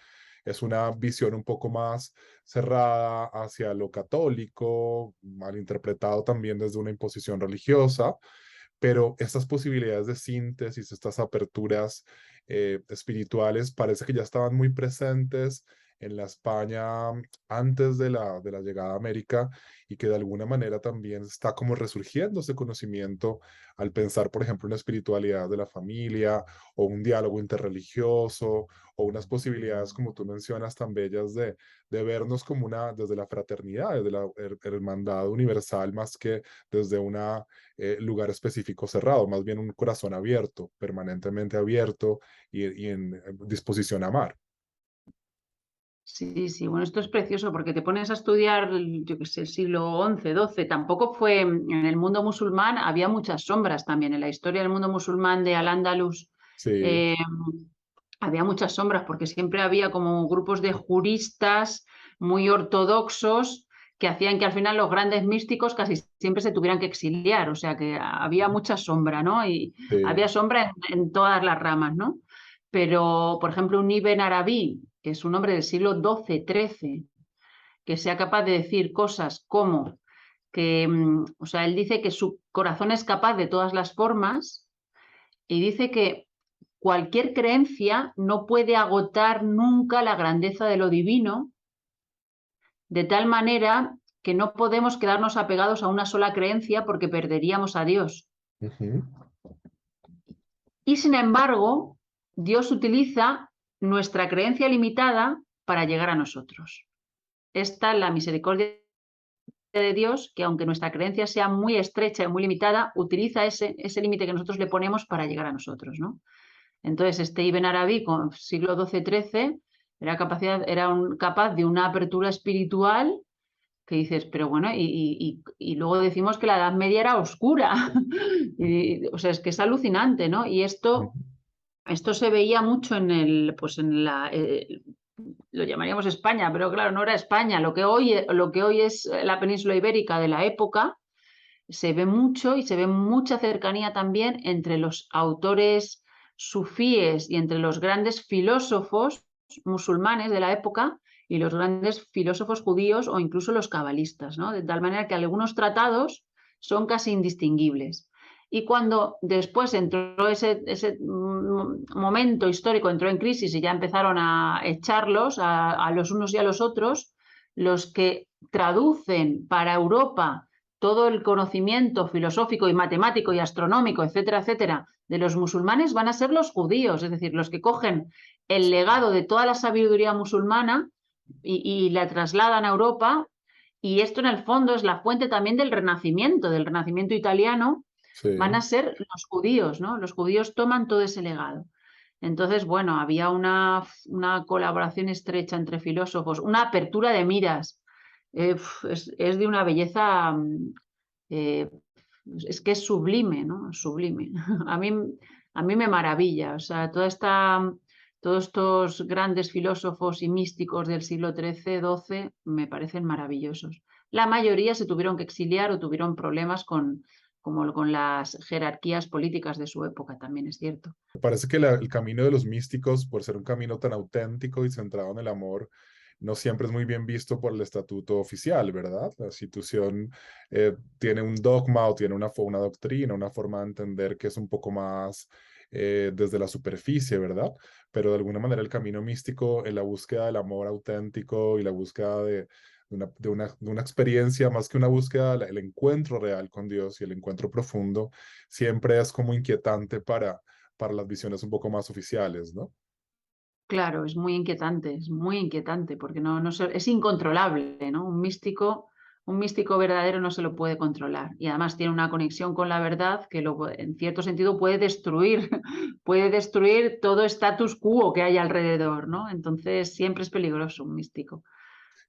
es una visión un poco más cerrada hacia lo católico, mal interpretado también desde una imposición religiosa, pero estas posibilidades de síntesis, estas aperturas espirituales, parece que ya estaban muy presentes en la España antes de la llegada a América y que de alguna manera también está como resurgiendo ese conocimiento al pensar, por ejemplo, una espiritualidad de la familia o un diálogo interreligioso o unas posibilidades, como tú mencionas, tan bellas de vernos como una, desde la fraternidad, desde la hermandad universal, más que desde un lugar específico cerrado, más bien un corazón abierto, permanentemente abierto y en disposición a amar. Sí, sí, bueno, esto es precioso porque te pones a estudiar, yo qué sé, el siglo XI, XII, tampoco fue, en el mundo musulmán había muchas sombras también, en la historia del mundo musulmán de Al-Ándalus Sí, eh, había muchas sombras porque siempre había como grupos de juristas muy ortodoxos que hacían que al final los grandes místicos casi siempre se tuvieran que exiliar, o sea que había mucha sombra, ¿no? Y sí. había sombra en todas las ramas, ¿no? Pero, por ejemplo, un Ibn Arabi, que es un hombre del siglo XII, XIII, que sea capaz de decir cosas como que, o sea, él dice que su corazón es capaz de todas las formas y dice que cualquier creencia no puede agotar nunca la grandeza de lo divino, de tal manera que no podemos quedarnos apegados a una sola creencia porque perderíamos a Dios. Ujú. Y sin embargo, Dios utiliza nuestra creencia limitada para llegar a nosotros. Esta es la misericordia de Dios, que aunque nuestra creencia sea muy estrecha y muy limitada, utiliza ese límite que nosotros le ponemos para llegar a nosotros, ¿no? Entonces, este Ibn Arabi, con siglo XII-XIII, era capaz de una apertura espiritual que dices, pero bueno, y luego decimos que la Edad Media era oscura. O sea, es que es alucinante, ¿no? Y Ujú. esto se veía mucho en el, pues en lo llamaríamos España, pero claro, no era España. Lo que hoy es la península ibérica de la época, se ve mucho y se ve mucha cercanía también entre los autores sufíes y entre los grandes filósofos musulmanes de la época y los grandes filósofos judíos o incluso los cabalistas, ¿no? De tal manera que algunos tratados son casi indistinguibles. Y cuando después entró ese momento histórico, entró en crisis y ya empezaron a echarlos a los unos y a los otros, los que traducen para Europa todo el conocimiento filosófico y matemático y astronómico, etcétera, etcétera, de los musulmanes van a ser los judíos, es decir, los que cogen el legado de toda la sabiduría musulmana y la trasladan a Europa. Y esto en el fondo es la fuente también del Renacimiento italiano, van Sí. a ser los judíos, ¿no? Los judíos toman todo ese legado. Entonces, bueno, había una colaboración estrecha entre filósofos, una apertura de miras. Es de una belleza, eh, es que es sublime, ¿no? Sublime. A mí, a mí me maravilla, o sea, todos estos grandes filósofos y místicos del siglo XIII, XII me parecen maravillosos. La mayoría se tuvieron que exiliar o tuvieron problemas como con las jerarquías políticas de su época, también es cierto. Me parece que el camino de los místicos, por ser un camino tan auténtico y centrado en el amor, no siempre es muy bien visto por el estatuto oficial, ¿verdad? La institución tiene un dogma o tiene una doctrina, una forma de entender que es un poco más desde la superficie, ¿verdad? Pero de alguna manera el camino místico en la búsqueda del amor auténtico y la búsqueda de una experiencia, más que una búsqueda, el encuentro real con Dios y el encuentro profundo, siempre es como inquietante para las visiones un poco más oficiales, ¿no? Claro, es muy inquietante, porque es incontrolable, ¿no? Un místico verdadero no se lo puede controlar. Y además tiene una conexión con la verdad que en cierto sentido puede destruir, puede destruir todo status quo que hay alrededor, ¿no? Entonces siempre es peligroso un místico.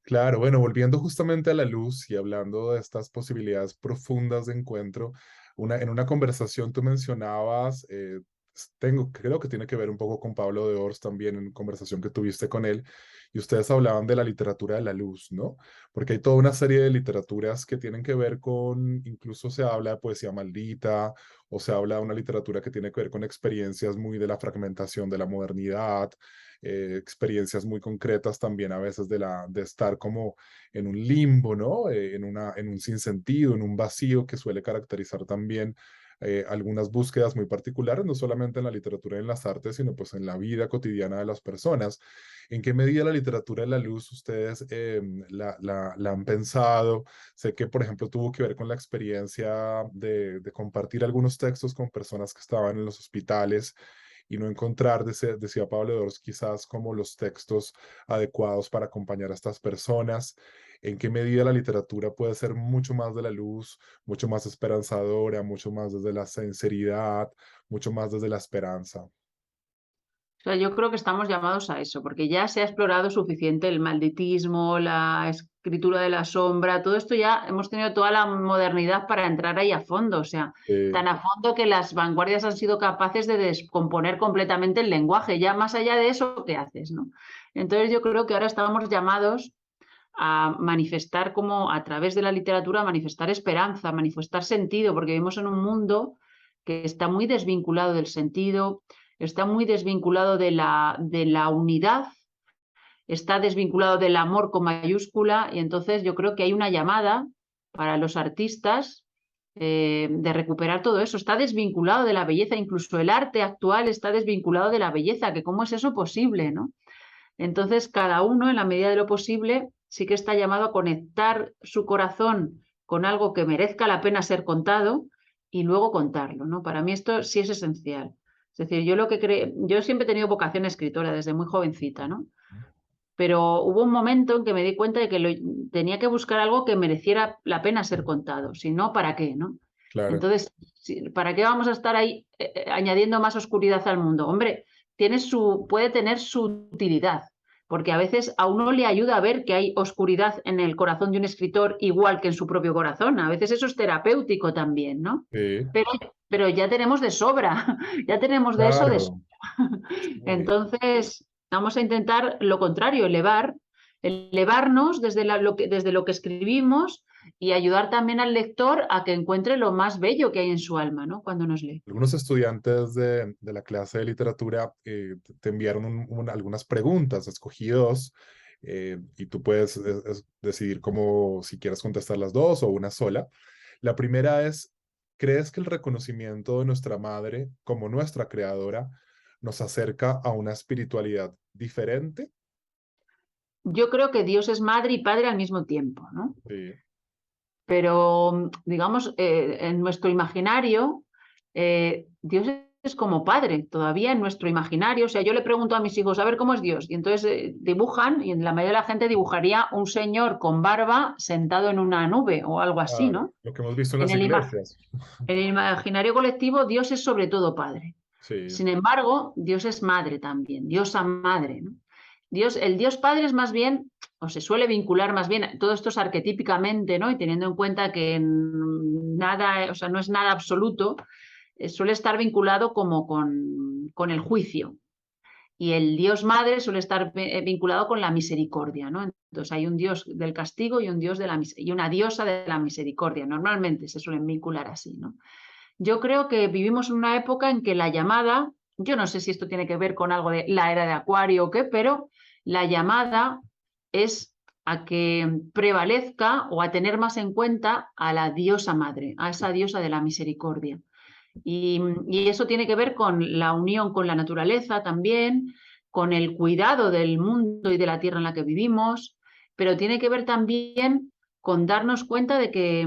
Claro, bueno, volviendo justamente a la luz y hablando de estas posibilidades profundas de encuentro, en una conversación tú mencionabas, creo que tiene que ver un poco con Pablo de Ors también en conversación que tuviste con él, y ustedes hablaban de la literatura de la luz, ¿no? Porque hay toda una serie de literaturas que tienen que ver con, incluso se habla de poesía maldita, o se habla de una literatura que tiene que ver con experiencias muy de la fragmentación de la modernidad, experiencias muy concretas también a veces de estar como en un limbo, ¿no? En un sinsentido, en un vacío que suele caracterizar también algunas búsquedas muy particulares, no solamente en la literatura y en las artes, sino pues en la vida cotidiana de las personas. ¿En qué medida la literatura de la luz ustedes la han pensado? Sé que, por ejemplo, tuvo que ver con la experiencia de compartir algunos textos con personas que estaban en los hospitales y no encontrar, decía Pablo Dors, quizás como los textos adecuados para acompañar a estas personas. ¿En qué medida la literatura puede ser mucho más de la luz, mucho más esperanzadora, mucho más desde la sinceridad, mucho más desde la esperanza? O sea, yo creo que estamos llamados a eso, porque ya se ha explorado suficiente el malditismo, la escritura de la sombra, todo esto ya hemos tenido toda la modernidad para entrar ahí a fondo, o sea, Eh, tan a fondo que las vanguardias han sido capaces de descomponer completamente el lenguaje. Ya más allá de eso, ¿qué haces, no? Entonces yo creo que ahora estamos llamados a manifestar como a través de la literatura, manifestar esperanza, manifestar sentido, porque vivimos en un mundo que está muy desvinculado del sentido, está muy desvinculado de la unidad, está desvinculado del amor con mayúscula, y entonces yo creo que hay una llamada para los artistas de recuperar todo eso. Está desvinculado de la belleza, incluso el arte actual está desvinculado de la belleza, que cómo es eso posible, ¿no? Entonces, cada uno, en la medida de lo posible, sí que está llamado a conectar su corazón con algo que merezca la pena ser contado y luego contarlo, ¿no? Para mí esto sí es esencial. Es decir, yo siempre he tenido vocación escritora desde muy jovencita, ¿no? Pero hubo un momento en que me di cuenta de que tenía que buscar algo que mereciera la pena ser contado, si no, ¿para qué, no? claro. Entonces, ¿para qué vamos a estar ahí añadiendo más oscuridad al mundo? Hombre, puede tener su utilidad, porque a veces a uno le ayuda a ver que hay oscuridad en el corazón de un escritor igual que en su propio corazón. A veces eso es terapéutico también, ¿no? Sí, Pero, pero ya tenemos de sobra, ya tenemos de eso de sobra. claro. Sí. Entonces, vamos a intentar lo contrario, elevarnos desde lo que escribimos y ayudar también al lector a que encuentre lo más bello que hay en su alma, ¿no? Cuando nos lee. Algunos estudiantes de la clase de literatura te enviaron algunas preguntas, escogí dos, y tú puedes decidir cómo, si quieres contestar las dos o una sola. La primera es, ¿crees que el reconocimiento de nuestra madre como nuestra creadora nos acerca a una espiritualidad diferente? Yo creo que Dios es madre y padre al mismo tiempo, ¿no? Sí, Pero, digamos, en nuestro imaginario, Dios es como padre, todavía en nuestro imaginario. O sea, yo le pregunto a mis hijos, a ver cómo es Dios, y entonces dibujan, y la mayoría de la gente dibujaría un señor con barba sentado en una nube o algo así, claro, ¿no? lo que hemos visto en En las el, iglesias. en el imaginario colectivo, Dios es sobre todo padre. Sí, Sin embargo, Dios es madre también, diosa madre, ¿no? El Dios Padre es más bien, o se suele vincular más bien, todo esto es arquetípicamente, ¿no? Y teniendo en cuenta que nada, o sea, no es nada absoluto, suele estar vinculado como con el juicio. Y el Dios Madre suele estar vinculado con la misericordia, ¿no? Entonces hay un Dios del castigo y un Dios de y una diosa de la misericordia. Normalmente se suelen vincular así, ¿no? Yo creo que vivimos en una época en que la llamada, yo no sé si esto tiene que ver con algo de la era de Acuario o qué, pero la llamada es a que prevalezca o a tener más en cuenta a la diosa madre, a esa diosa de la misericordia. Y eso tiene que ver con la unión con la naturaleza también, con el cuidado del mundo y de la tierra en la que vivimos, pero tiene que ver también con darnos cuenta de que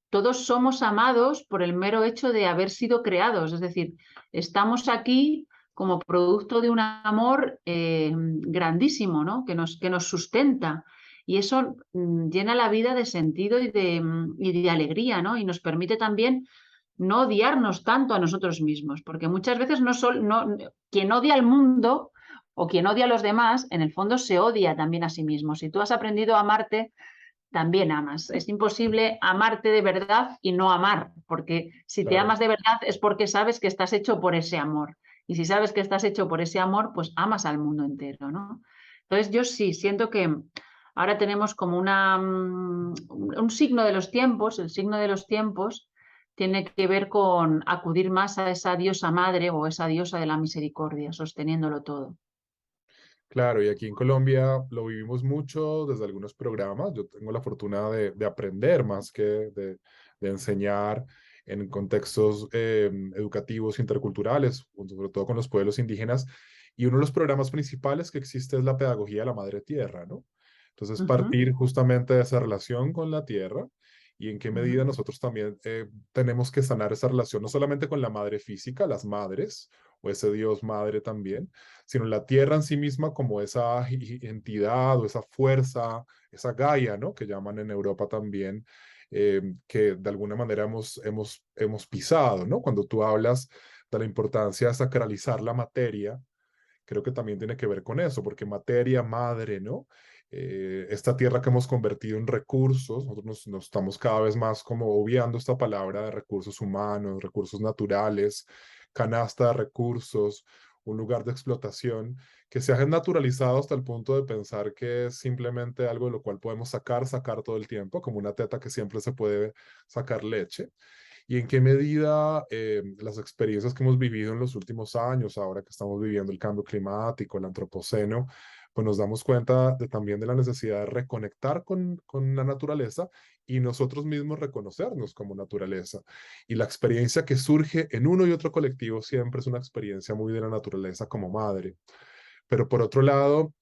todos somos amados por el mero hecho de haber sido creados, es decir, estamos aquí como producto de un amor grandísimo, ¿no? Que nos sustenta. Y eso llena la vida de sentido y de alegría, ¿no? Y nos permite también no odiarnos tanto a nosotros mismos, porque muchas veces quien odia al mundo o quien odia a los demás, en el fondo se odia también a sí mismo. Si tú has aprendido a amarte, también amas. Es imposible amarte de verdad y no amar, porque si te claro. amas de verdad es porque sabes que estás hecho por ese amor. Y si sabes que estás hecho por ese amor, pues amas al mundo entero, ¿no? Entonces yo sí siento que ahora tenemos como un signo de los tiempos, el signo de los tiempos tiene que ver con acudir más a esa diosa madre o esa diosa de la misericordia, sosteniéndolo todo. Claro, y aquí en Colombia lo vivimos mucho desde algunos programas. Yo tengo la fortuna de aprender más que de enseñar en contextos educativos interculturales, sobre todo con los pueblos indígenas. Y uno de los programas principales que existe es la pedagogía de la madre tierra, ¿no? Entonces, Ujú, partir justamente de esa relación con la tierra y en qué medida ujú. nosotros también tenemos que sanar esa relación, no solamente con la madre física, las madres, o ese Dios madre también, sino la tierra en sí misma como esa entidad o esa fuerza, esa Gaia, ¿no? Que llaman en Europa también, que de alguna manera hemos pisado, ¿no? Cuando tú hablas de la importancia de sacralizar la materia, creo que también tiene que ver con eso, porque materia, madre, ¿no? Esta tierra que hemos convertido en recursos, nosotros nos estamos cada vez más como obviando esta palabra de recursos humanos, recursos naturales, canasta de recursos, un lugar de explotación, que se ha naturalizado hasta el punto de pensar que es simplemente algo de lo cual podemos sacar todo el tiempo, como una teta que siempre se puede sacar leche y en qué medida las experiencias que hemos vivido en los últimos años, ahora que estamos viviendo el cambio climático, el antropoceno, pues nos damos cuenta también de la necesidad de reconectar con la naturaleza y nosotros mismos reconocernos como naturaleza. Y la experiencia que surge en uno y otro colectivo siempre es una experiencia muy de la naturaleza como madre. Pero por otro lado,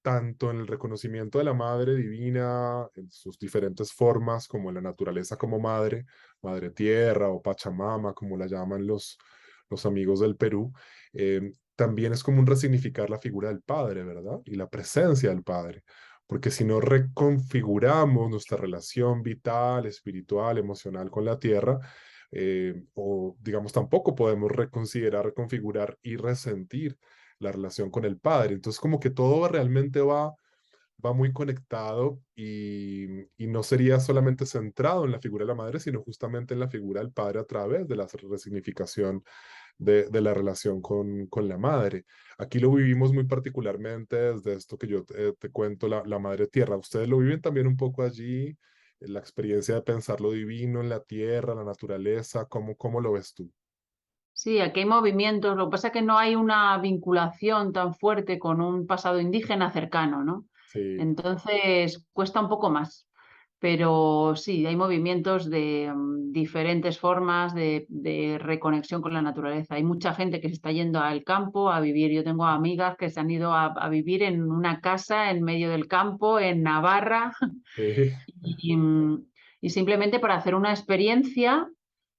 tanto en el reconocimiento de la Madre Divina, en sus diferentes formas, como en la naturaleza como madre, Madre Tierra o Pachamama, como la llaman los amigos del Perú, también es como un resignificar la figura del Padre, ¿verdad? Y la presencia del Padre. Porque si no reconfiguramos nuestra relación vital, espiritual, emocional con la tierra, o digamos, tampoco podemos reconsiderar, reconfigurar y resentir la relación con el padre. Entonces, como que todo realmente va muy conectado y no sería solamente centrado en la figura de la madre, sino justamente en la figura del padre a través de la resignificación de la relación con la madre. Aquí lo vivimos muy particularmente desde esto que yo te cuento, la madre tierra. ¿Ustedes lo viven también un poco allí? La experiencia de pensar lo divino en la tierra, la naturaleza, ¿cómo lo ves tú? Sí, aquí hay movimientos. Lo que pasa es que no hay una vinculación tan fuerte con un pasado indígena cercano, ¿no? Sí, Entonces cuesta un poco más. Pero sí, hay movimientos de diferentes formas de reconexión con la naturaleza. Hay mucha gente que se está yendo al campo a vivir. Yo tengo amigas que se han ido a vivir en una casa en medio del campo, en Navarra, sí, y, y simplemente para hacer una experiencia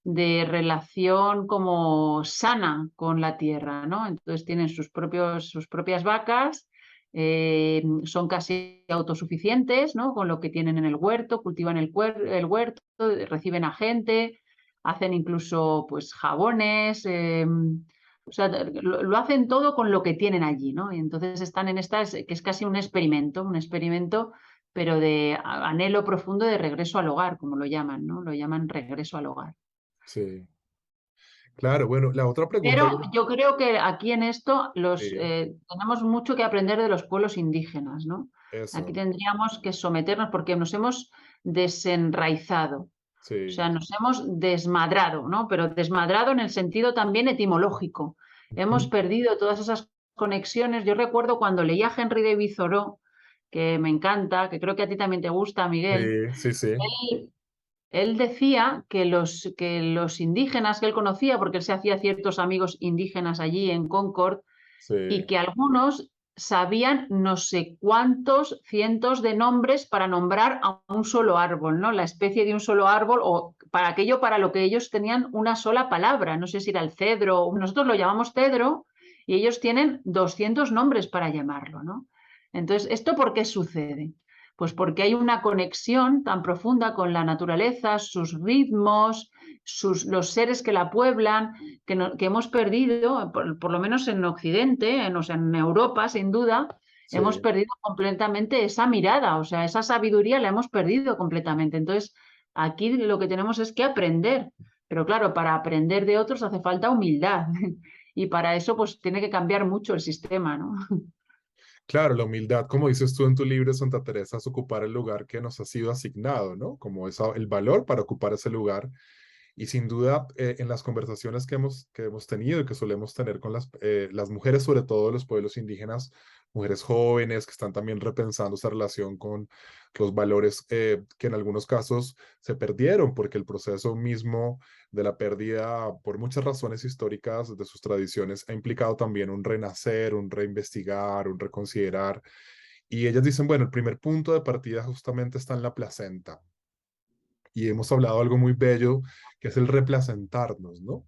de relación como sana con la tierra, ¿no? Entonces tienen sus propias vacas, son casi autosuficientes, ¿no? Con lo que tienen en el huerto, cultivan el huerto, reciben a gente, hacen incluso pues jabones, o sea, lo hacen todo con lo que tienen allí, ¿no? Y entonces están en esta, que es casi un experimento, pero de anhelo profundo de regreso al hogar, como lo llaman, ¿no? Lo llaman regreso al hogar. sí. Claro, bueno, la otra pregunta, Pero yo creo que aquí en esto sí, tenemos mucho que aprender de los pueblos indígenas, ¿no? Aquí eso, tendríamos que someternos porque nos hemos desenraizado, o sí. sea, nos hemos desmadrado, ¿no? Pero desmadrado en el sentido también etimológico. Hemos Ujú. perdido todas esas conexiones. Yo recuerdo cuando leía a Henry David Thoreau, que me encanta, que creo que a ti también te gusta, Miguel. Sí, sí, sí, Él, él decía que los indígenas que él conocía, porque él se hacía ciertos amigos indígenas allí en Concord, y sí, que algunos sabían no sé cuántos cientos de nombres para nombrar a un solo árbol, ¿no? La especie de un solo árbol o para aquello para lo que ellos tenían una sola palabra. No sé si era el cedro, nosotros lo llamamos cedro y ellos tienen 200 nombres para llamarlo, ¿no? Entonces, ¿esto por qué sucede? Pues porque hay una conexión tan profunda con la naturaleza, sus ritmos, los seres que la pueblan, que hemos perdido, por lo menos en Occidente, o sea, en Europa, sin duda, hemos sí. perdido completamente esa mirada, o sea, esa sabiduría la hemos perdido completamente. Entonces, aquí lo que tenemos es que aprender, pero claro, para aprender de otros hace falta humildad y para eso pues tiene que cambiar mucho el sistema, ¿no? Claro, la humildad, como dices tú en tu libro, Santa Teresa, es ocupar el lugar que nos ha sido asignado, ¿no? Como esa, el valor para ocupar ese lugar. Y sin duda, en las conversaciones que hemos tenido y que solemos tener con las mujeres, sobre todo de los pueblos indígenas, mujeres jóvenes que están también repensando esa relación con los valores que en algunos casos se perdieron, porque el proceso mismo de la pérdida, por muchas razones históricas de sus tradiciones, ha implicado también un renacer, un reinvestigar, un reconsiderar. Y ellas dicen, bueno, el primer punto de partida justamente está en la placenta y hemos hablado algo muy bello, que es el replacentarnos, ¿no?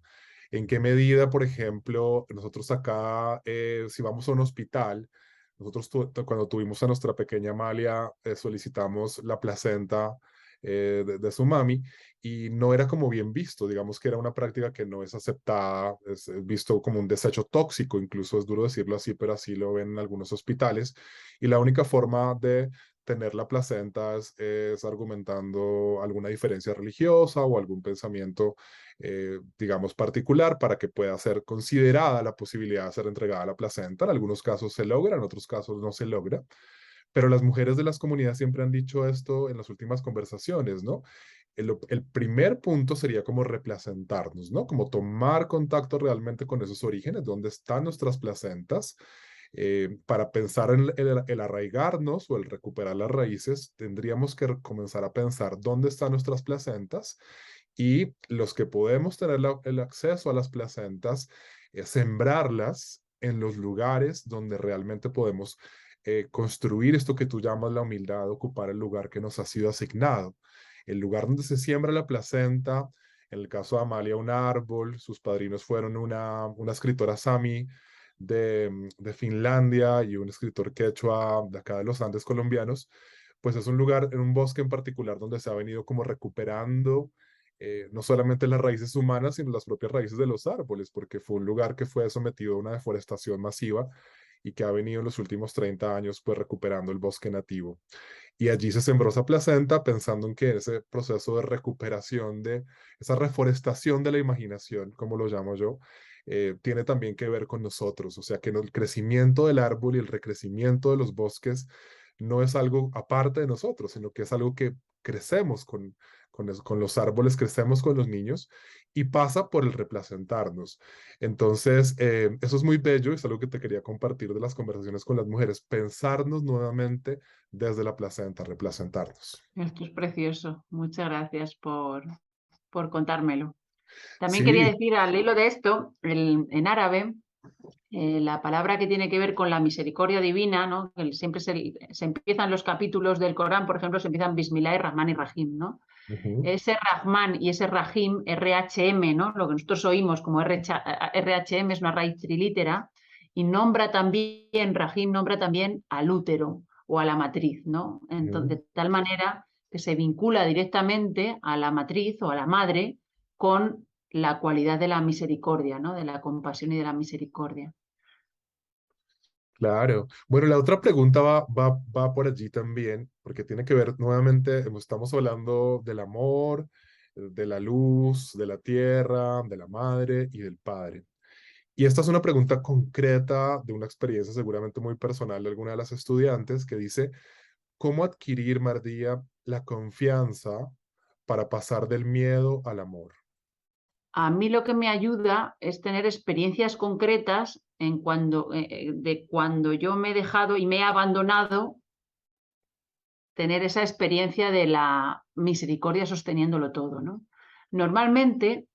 ¿En qué medida, por ejemplo, nosotros acá, si vamos a un hospital, nosotros cuando tuvimos a nuestra pequeña Amalia, solicitamos la placenta de su mami y no era como bien visto, digamos que era una práctica que no es aceptada, es visto como un desecho tóxico, incluso es duro decirlo así, pero así lo ven en algunos hospitales. Y la única forma de tener la placenta es argumentando alguna diferencia religiosa o algún pensamiento, digamos, particular para que pueda ser considerada la posibilidad de ser entregada la placenta. En algunos casos se logra, en otros casos no se logra. Pero las mujeres de las comunidades siempre han dicho esto en las últimas conversaciones, ¿no? El primer punto sería como replacentarnos, ¿no? Como tomar contacto realmente con esos orígenes, dónde están nuestras placentas. Para pensar en el arraigarnos o el recuperar las raíces, tendríamos que comenzar a pensar dónde están nuestras placentas y los que podemos tener el acceso a las placentas, sembrarlas en los lugares donde realmente podemos construir esto que tú llamas la humildad, ocupar el lugar que nos ha sido asignado. El lugar donde se siembra la placenta, en el caso de Amalia, un árbol, sus padrinos fueron una escritora sami de Finlandia y un escritor quechua de acá de los Andes colombianos, pues es un lugar, en un bosque en particular, donde se ha venido como recuperando no solamente las raíces humanas, sino las propias raíces de los árboles, porque fue un lugar que fue sometido a una deforestación masiva y que ha venido en los últimos 30 años pues recuperando el bosque nativo. Y allí se sembró esa placenta pensando en que ese proceso de recuperación, de esa reforestación de la imaginación, como lo llamo yo, tiene también que ver con nosotros. O sea, que el crecimiento del árbol y el recrecimiento de los bosques no es algo aparte de nosotros, sino que es algo que crecemos con los árboles, crecemos con los niños y pasa por el replacentarnos. Entonces, eso es muy bello, es algo que te quería compartir de las conversaciones con las mujeres, pensarnos nuevamente desde la placenta, replacentarnos. Esto es precioso. Muchas gracias por contármelo. También quería Sí, decir al hilo de esto, en árabe, la palabra que tiene que ver con la misericordia divina, ¿no? Siempre se empiezan los capítulos del Corán, por ejemplo, se empiezan Bismillah, Rahman y Rahim, ¿no? ujú, Ese Rahman y ese Rahim, RHM, ¿no? Lo que nosotros oímos como RHM es una raíz trilítera, y nombra también, Rahim nombra también al útero o a la matriz, ¿no? Entonces, ujú. de tal manera que se vincula directamente a la matriz o a la madre con la cualidad de la misericordia, ¿no? De la compasión y de la misericordia. Claro. Bueno, la otra pregunta va por allí también, porque tiene que ver nuevamente, estamos hablando del amor, de la luz, de la tierra, de la madre y del padre. Y esta es una pregunta concreta de una experiencia seguramente muy personal de alguna de las estudiantes que dice, ¿cómo adquirir, Mardía, la confianza para pasar del miedo al amor? A mí lo que me ayuda es tener experiencias concretas de cuando yo me he dejado y me he abandonado, tener esa experiencia de la misericordia sosteniéndolo todo, ¿no? Normalmente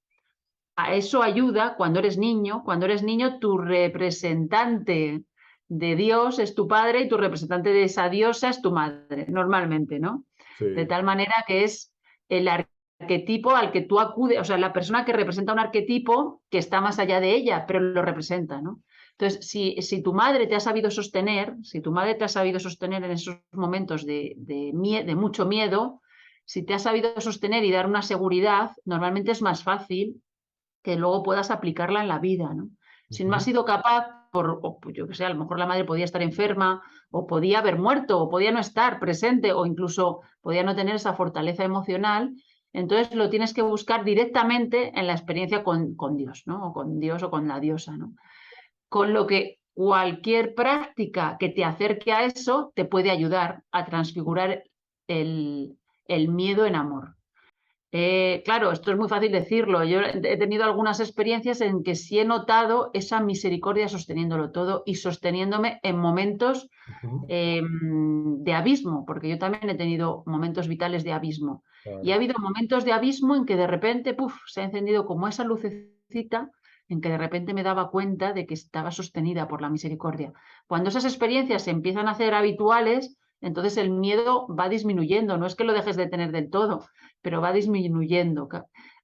a eso ayuda cuando eres niño. Cuando eres niño, tu representante de Dios es tu padre y tu representante de esa diosa es tu madre, normalmente, ¿no? De Sí. tal manera que es el arquetipo al que tú acudes, o sea, la persona que representa un arquetipo que está más allá de ella, pero lo representa, ¿no? Entonces, si tu madre te ha sabido sostener, si tu madre te ha sabido sostener en esos momentos de mucho miedo, si te ha sabido sostener y dar una seguridad, normalmente es más fácil que luego puedas aplicarla en la vida, ¿no? Si no has Ujú. sido capaz, yo que sé, a lo mejor la madre podía estar enferma, o podía haber muerto, o podía no estar presente, o incluso podía no tener esa fortaleza emocional, entonces lo tienes que buscar directamente en la experiencia con Dios, ¿no? O con Dios o con la diosa, ¿no? Con lo que cualquier práctica que te acerque a eso te puede ayudar a transfigurar el, el miedo en amor. Claro, esto es muy fácil decirlo. Yo he tenido algunas experiencias en que sí he notado esa misericordia sosteniéndolo todo y sosteniéndome en momentos Ujú. de abismo, porque yo también he tenido momentos vitales de abismo. Y ha Claro. habido momentos de abismo en que de repente, puf, se ha encendido como esa lucecita en que de repente me daba cuenta de que estaba sostenida por la misericordia. Cuando esas experiencias se empiezan a hacer habituales, entonces el miedo va disminuyendo. No es que lo dejes de tener del todo, pero va disminuyendo.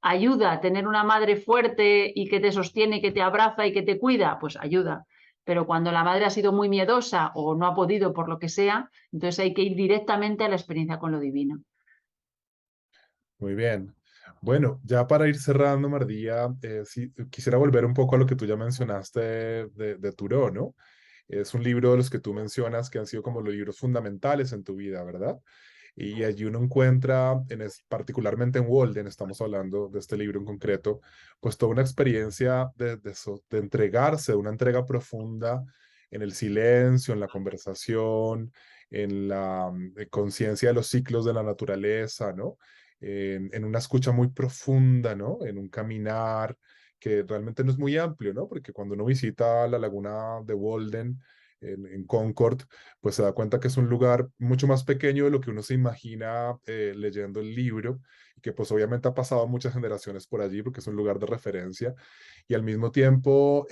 Ayuda a tener una madre fuerte y que te sostiene, y que te abraza y que te cuida, pues ayuda. Pero cuando la madre ha sido muy miedosa o no ha podido por lo que sea, entonces hay que ir directamente a la experiencia con lo divino. Muy bien. Bueno, ya para ir cerrando, Mardía, sí, quisiera volver un poco a lo que tú ya mencionaste de Thoreau, ¿no? Es un libro de los que tú mencionas que han sido como los libros fundamentales en tu vida, ¿verdad? Y allí uno encuentra, particularmente en Walden, estamos hablando de este libro en concreto, pues toda una experiencia de entregarse, de una entrega profunda en el silencio, en la conversación, en la conciencia de los ciclos de la naturaleza, ¿no? En una escucha muy profunda, ¿no? En un caminar que realmente no es muy amplio, ¿no? Porque cuando uno visita la laguna de Walden en Concord, pues se da cuenta que es un lugar mucho más pequeño de lo que uno se imagina leyendo el libro, y que pues obviamente ha pasado muchas generaciones por allí porque es un lugar de referencia, y al mismo tiempo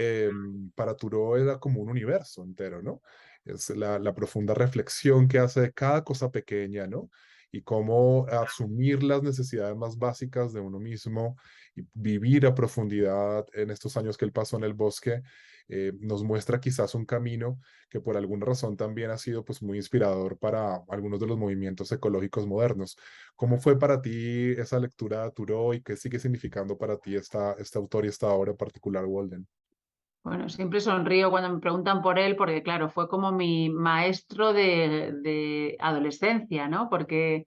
para Thoreau era como un universo entero, ¿no? Es la profunda reflexión que hace de cada cosa pequeña, ¿no? Y cómo asumir las necesidades más básicas de uno mismo y vivir a profundidad en estos años que él pasó en el bosque, nos muestra quizás un camino que por alguna razón también ha sido pues muy inspirador para algunos de los movimientos ecológicos modernos. ¿Cómo fue para ti esa lectura de Thoreau y qué sigue significando para ti este autor y esta obra en particular, Walden? Bueno, siempre sonrío cuando me preguntan por él, porque claro, fue como mi maestro de adolescencia, ¿no? Porque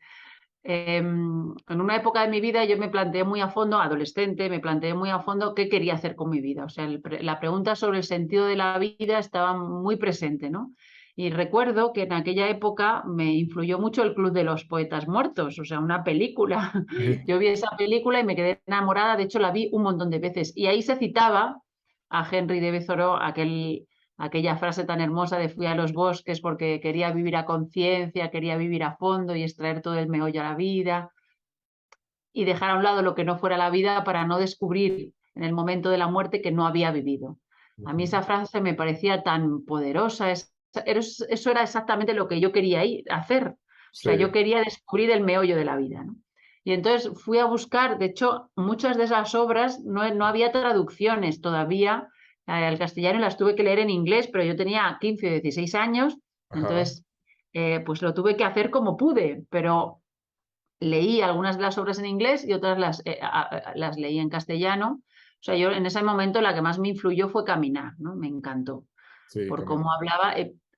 en una época de mi vida yo me planteé muy a fondo, adolescente, me planteé muy a fondo qué quería hacer con mi vida. O sea, la pregunta sobre el sentido de la vida estaba muy presente, ¿no? Y recuerdo que en aquella época me influyó mucho el Club de los Poetas Muertos, o sea, una película. Sí. Yo vi esa película y me quedé enamorada, de hecho la vi un montón de veces. Y ahí se citaba a Henry David Thoreau, aquella frase tan hermosa de fui a los bosques porque quería vivir a conciencia, quería vivir a fondo y extraer todo el meollo a la vida y dejar a un lado lo que no fuera la vida para no descubrir en el momento de la muerte que no había vivido. A mí Ujú. esa frase me parecía tan poderosa, eso era exactamente lo que yo quería hacer. O sea, yo Sí, quería descubrir el meollo de la vida, ¿no? Y entonces fui a buscar, de hecho, muchas de esas obras no había traducciones todavía al castellano, las tuve que leer en inglés, pero yo tenía 15 o 16 años, ajá, entonces pues lo tuve que hacer como pude, pero leí algunas de las obras en inglés y otras las leí en castellano. O sea, yo en ese momento la que más me influyó fue Caminar, ¿no? Me encantó sí, por cómo caminar. hablaba.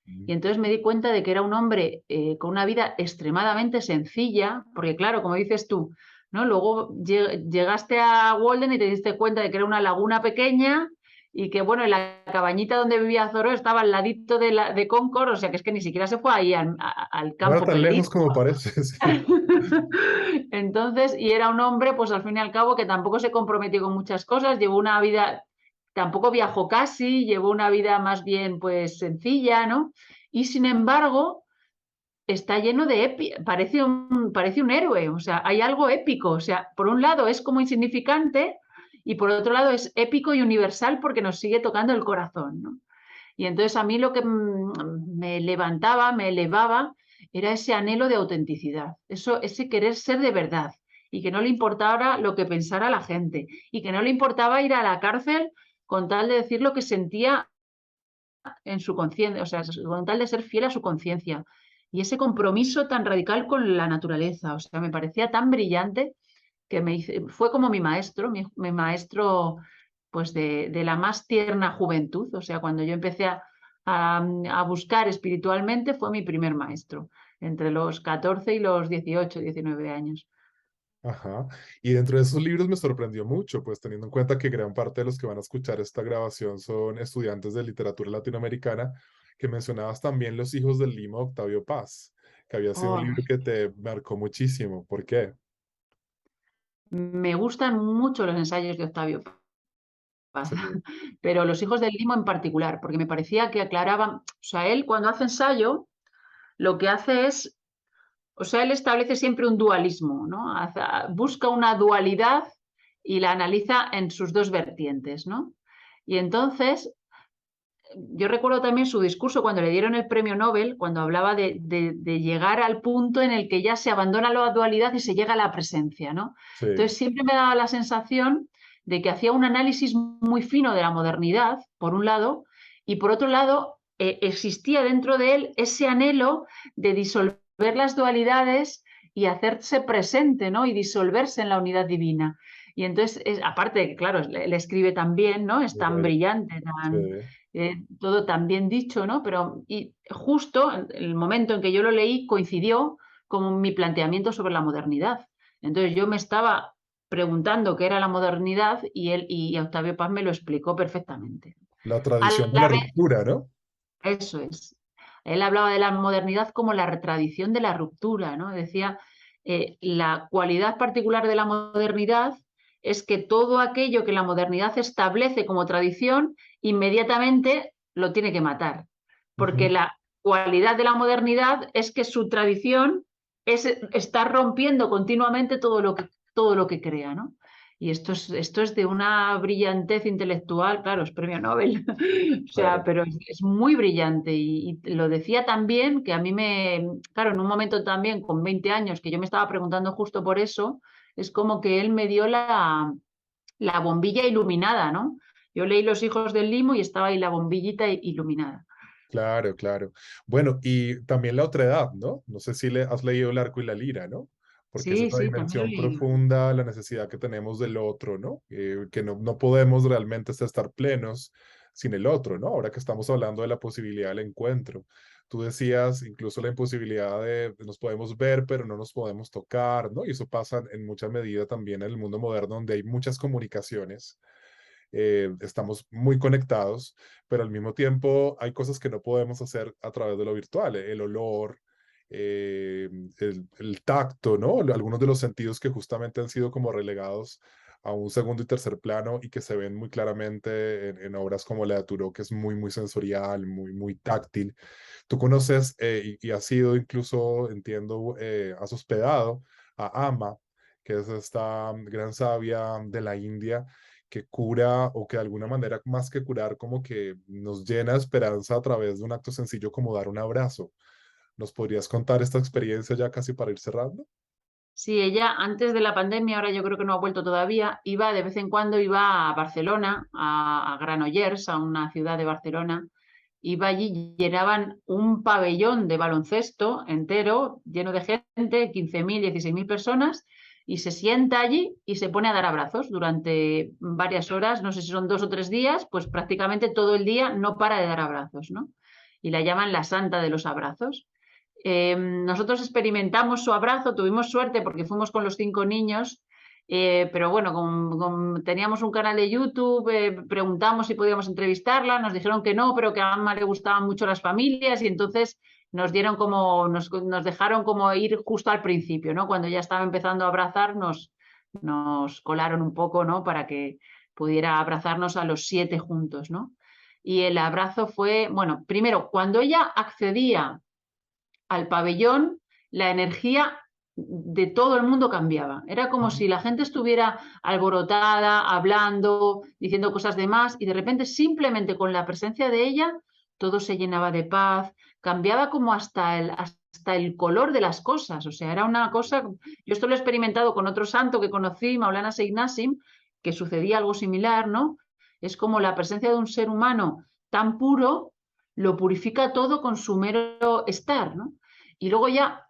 Ujú. Y entonces me di cuenta de que era un hombre con una vida extremadamente sencilla, porque claro, como dices tú, ¿no? Luego llegaste a Walden y te diste cuenta de que era una laguna pequeña y que, bueno, en la cabañita donde vivía Zorro estaba al ladito de Concord, o sea, que es que ni siquiera se fue ahí al No era campo tan perdido. lejos como parece, sí. Entonces, y era un hombre, pues al fin y al cabo, que tampoco se comprometió con muchas cosas, llevó una vida, tampoco viajó casi, llevó una vida más bien, pues sencilla, ¿no? Y sin embargo, está lleno de parece un héroe, o sea, hay algo épico, o sea, por un lado es como insignificante y por otro lado es épico y universal porque nos sigue tocando el corazón, ¿no? Y entonces a mí lo que me levantaba, me elevaba, era ese anhelo de autenticidad, ese querer ser de verdad y que no le importara lo que pensara la gente y que no le importaba ir a la cárcel con tal de decir lo que sentía en su conciencia, o sea, con tal de ser fiel a su conciencia. Y ese compromiso tan radical con la naturaleza, o sea, me parecía tan brillante que fue como mi maestro pues de la más tierna juventud, o sea, cuando yo empecé a buscar espiritualmente fue mi primer maestro, entre los 14 y los 18, 19 años. Ajá. Y dentro de esos libros me sorprendió mucho, pues teniendo en cuenta que gran parte de los que van a escuchar esta grabación son estudiantes de literatura latinoamericana, que mencionabas también Los hijos del Lima, Octavio Paz, que había sido un Oh, libro que te marcó muchísimo. ¿Por qué? me gustan mucho los ensayos de Octavio Paz, Sí, pero Los hijos del Limo en particular, porque me parecía que aclaraban, o sea, él cuando hace ensayo, lo que hace es, o sea, él establece siempre un dualismo, ¿no? Busca una dualidad y la analiza en sus dos vertientes, ¿no? Y entonces, yo recuerdo también su discurso cuando le dieron el premio Nobel, cuando hablaba de llegar al punto en el que ya se abandona la dualidad y se llega a la presencia, ¿no? sí, Entonces, siempre me daba la sensación de que hacía un análisis muy fino de la modernidad, por un lado, y por otro lado, existía dentro de él ese anhelo de disolver las dualidades y hacerse presente, ¿no? Y disolverse en la unidad divina. Y entonces, aparte de que, claro, le escribe tan bien, ¿no? Es muy tan bello. brillante, Sí, todo tan bien dicho, ¿no? Pero y justo el momento en que yo lo leí coincidió con mi planteamiento sobre la modernidad. Entonces yo me estaba preguntando qué era la modernidad y Octavio Paz me lo explicó perfectamente. la A tradición de la la vez, ruptura, ¿no? eso es. Él hablaba de la modernidad como la retradición de la ruptura, ¿no? Decía, la cualidad particular de la modernidad es que todo aquello que la modernidad establece como tradición, inmediatamente lo tiene que matar. Porque Ujú. la cualidad de la modernidad es que su tradición está rompiendo continuamente todo lo que crea, ¿no? Y esto es de una brillantez intelectual, claro, es premio Nobel, o sea, Claro. pero es muy brillante y lo decía también que a mí claro, en un momento también con 20 años que yo me estaba preguntando justo por eso, es como que él me dio la bombilla iluminada, ¿no? Yo leí Los hijos del Limo y estaba ahí la bombillita iluminada. Claro, claro. Bueno, y también la otra edad, ¿no? No sé si le has leído El arco y la lira, ¿no? Porque es Sí, esa sí, también lo he dimensión leído. profunda, la necesidad que tenemos del otro, ¿no? Que no podemos realmente estar plenos sin el otro, ¿no? Ahora que estamos hablando de la posibilidad del encuentro. Tú decías incluso la imposibilidad de nos podemos ver, pero no nos podemos tocar, ¿no? Y eso pasa en mucha medida también en el mundo moderno, donde hay muchas comunicaciones estamos muy conectados, pero al mismo tiempo hay cosas que no podemos hacer a través de lo virtual, el olor, eh, el tacto, ¿no? Algunos de los sentidos que justamente han sido como relegados a un segundo y tercer plano y que se ven muy claramente en obras como la de Turó, que es muy, muy sensorial, muy, muy táctil. Tú conoces y has sido incluso, entiendo, has hospedado a Ama, que es esta gran sabia de la India que cura o que de alguna manera más que curar como que nos llena de esperanza a través de un acto sencillo como dar un abrazo. ¿Nos podrías contar esta experiencia ya casi para ir cerrando? Sí, ella antes de la pandemia, ahora yo creo que no ha vuelto todavía, iba de vez en cuando iba a Barcelona, a Granollers, a una ciudad de Barcelona, iba allí, llenaban un pabellón de baloncesto entero, lleno de gente, 15.000, 16.000 personas, y se sienta allí y se pone a dar abrazos durante varias horas, no sé si son 2 o 3 días, pues prácticamente todo el día no para de dar abrazos, ¿no? Y la llaman la santa de los abrazos. Nosotros experimentamos su abrazo, tuvimos suerte porque fuimos con los 5 niños, pero bueno, teníamos un canal de YouTube, preguntamos si podíamos entrevistarla, nos dijeron que no, pero que a Amma le gustaban mucho las familias y entonces nos dejaron como ir justo al principio, ¿no? Cuando ya estaba empezando a abrazar, nos colaron un poco, ¿no? Para que pudiera abrazarnos a los 7 juntos, ¿no? Y el abrazo fue, bueno, primero, cuando ella accedía al pabellón, la energía de todo el mundo cambiaba. Era como si la gente estuviera alborotada, hablando, diciendo cosas de más, y de repente simplemente con la presencia de ella, todo se llenaba de paz, cambiaba como hasta el color de las cosas. O sea, era una cosa. Yo esto lo he experimentado con otro santo que conocí, Maulana Sheikh Nassim, que sucedía algo similar, ¿no? Es como la presencia de un ser humano tan puro lo purifica todo con su mero estar, ¿no? Y luego ya,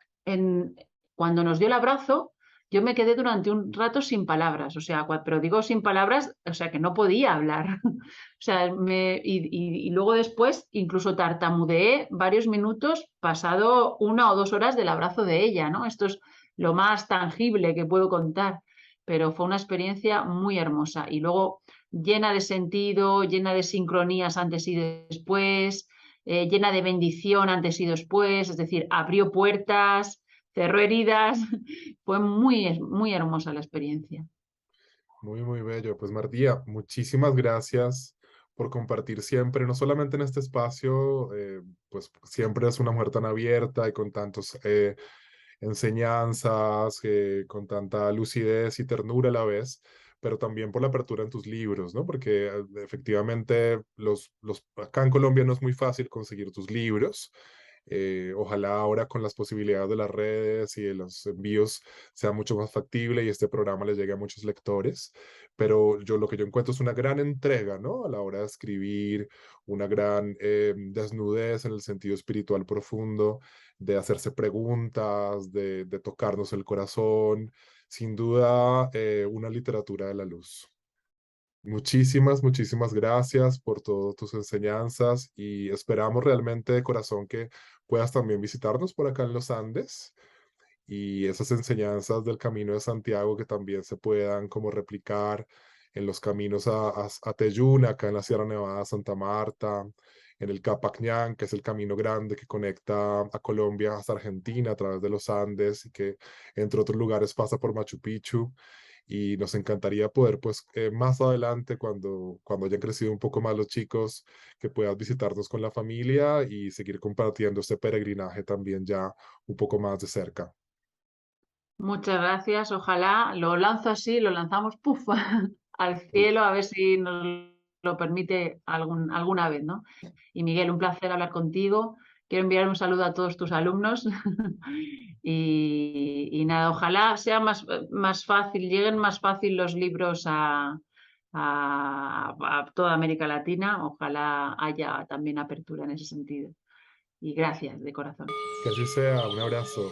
cuando nos dio el abrazo, yo me quedé durante un rato sin palabras, o sea, pero digo sin palabras, o sea, que no podía hablar. O sea, y luego después incluso tartamudeé varios minutos pasado 1 o 2 horas del abrazo de ella, ¿no? Esto es lo más tangible que puedo contar, pero fue una experiencia muy hermosa y luego llena de sentido, llena de sincronías antes y después, llena de bendición antes y después, es decir, abrió puertas, cerró heridas, fue muy, muy hermosa la experiencia. Muy, muy bello. Pues Martía, muchísimas gracias por compartir siempre, no solamente en este espacio, pues siempre es una mujer tan abierta y con tantos enseñanzas, con tanta lucidez y ternura a la vez, pero también por la apertura en tus libros, ¿no? Porque efectivamente acá en Colombia no es muy fácil conseguir tus libros. Ojalá ahora con las posibilidades de las redes y de los envíos sea mucho más factible y este programa le llegue a muchos lectores. Pero lo que yo encuentro es una gran entrega, ¿no? A la hora de escribir, una gran desnudez en el sentido espiritual profundo, de hacerse preguntas, de tocarnos el corazón. Sin duda, una literatura de la luz. Muchísimas, muchísimas gracias por todas tus enseñanzas y esperamos realmente de corazón que puedas también visitarnos por acá en los Andes y esas enseñanzas del Camino de Santiago que también se puedan como replicar en los caminos a Teyuna, acá en la Sierra Nevada de Santa Marta, en el Capacñán, que es el camino grande que conecta a Colombia hasta Argentina a través de los Andes y que entre otros lugares pasa por Machu Picchu. Y nos encantaría poder, pues, más adelante, cuando hayan crecido un poco más los chicos, que puedas visitarnos con la familia y seguir compartiendo este peregrinaje también ya un poco más de cerca. Muchas gracias, ojalá lo lanzo así, lo lanzamos ¡puf! Al cielo a ver si nos lo permite alguna vez, ¿no? Y Miguel, un placer hablar contigo. Quiero enviar un saludo a todos tus alumnos y nada, ojalá sea más fácil, lleguen más fácil los libros a toda América Latina. Ojalá haya también apertura en ese sentido. Y gracias de corazón. Que así sea, un abrazo.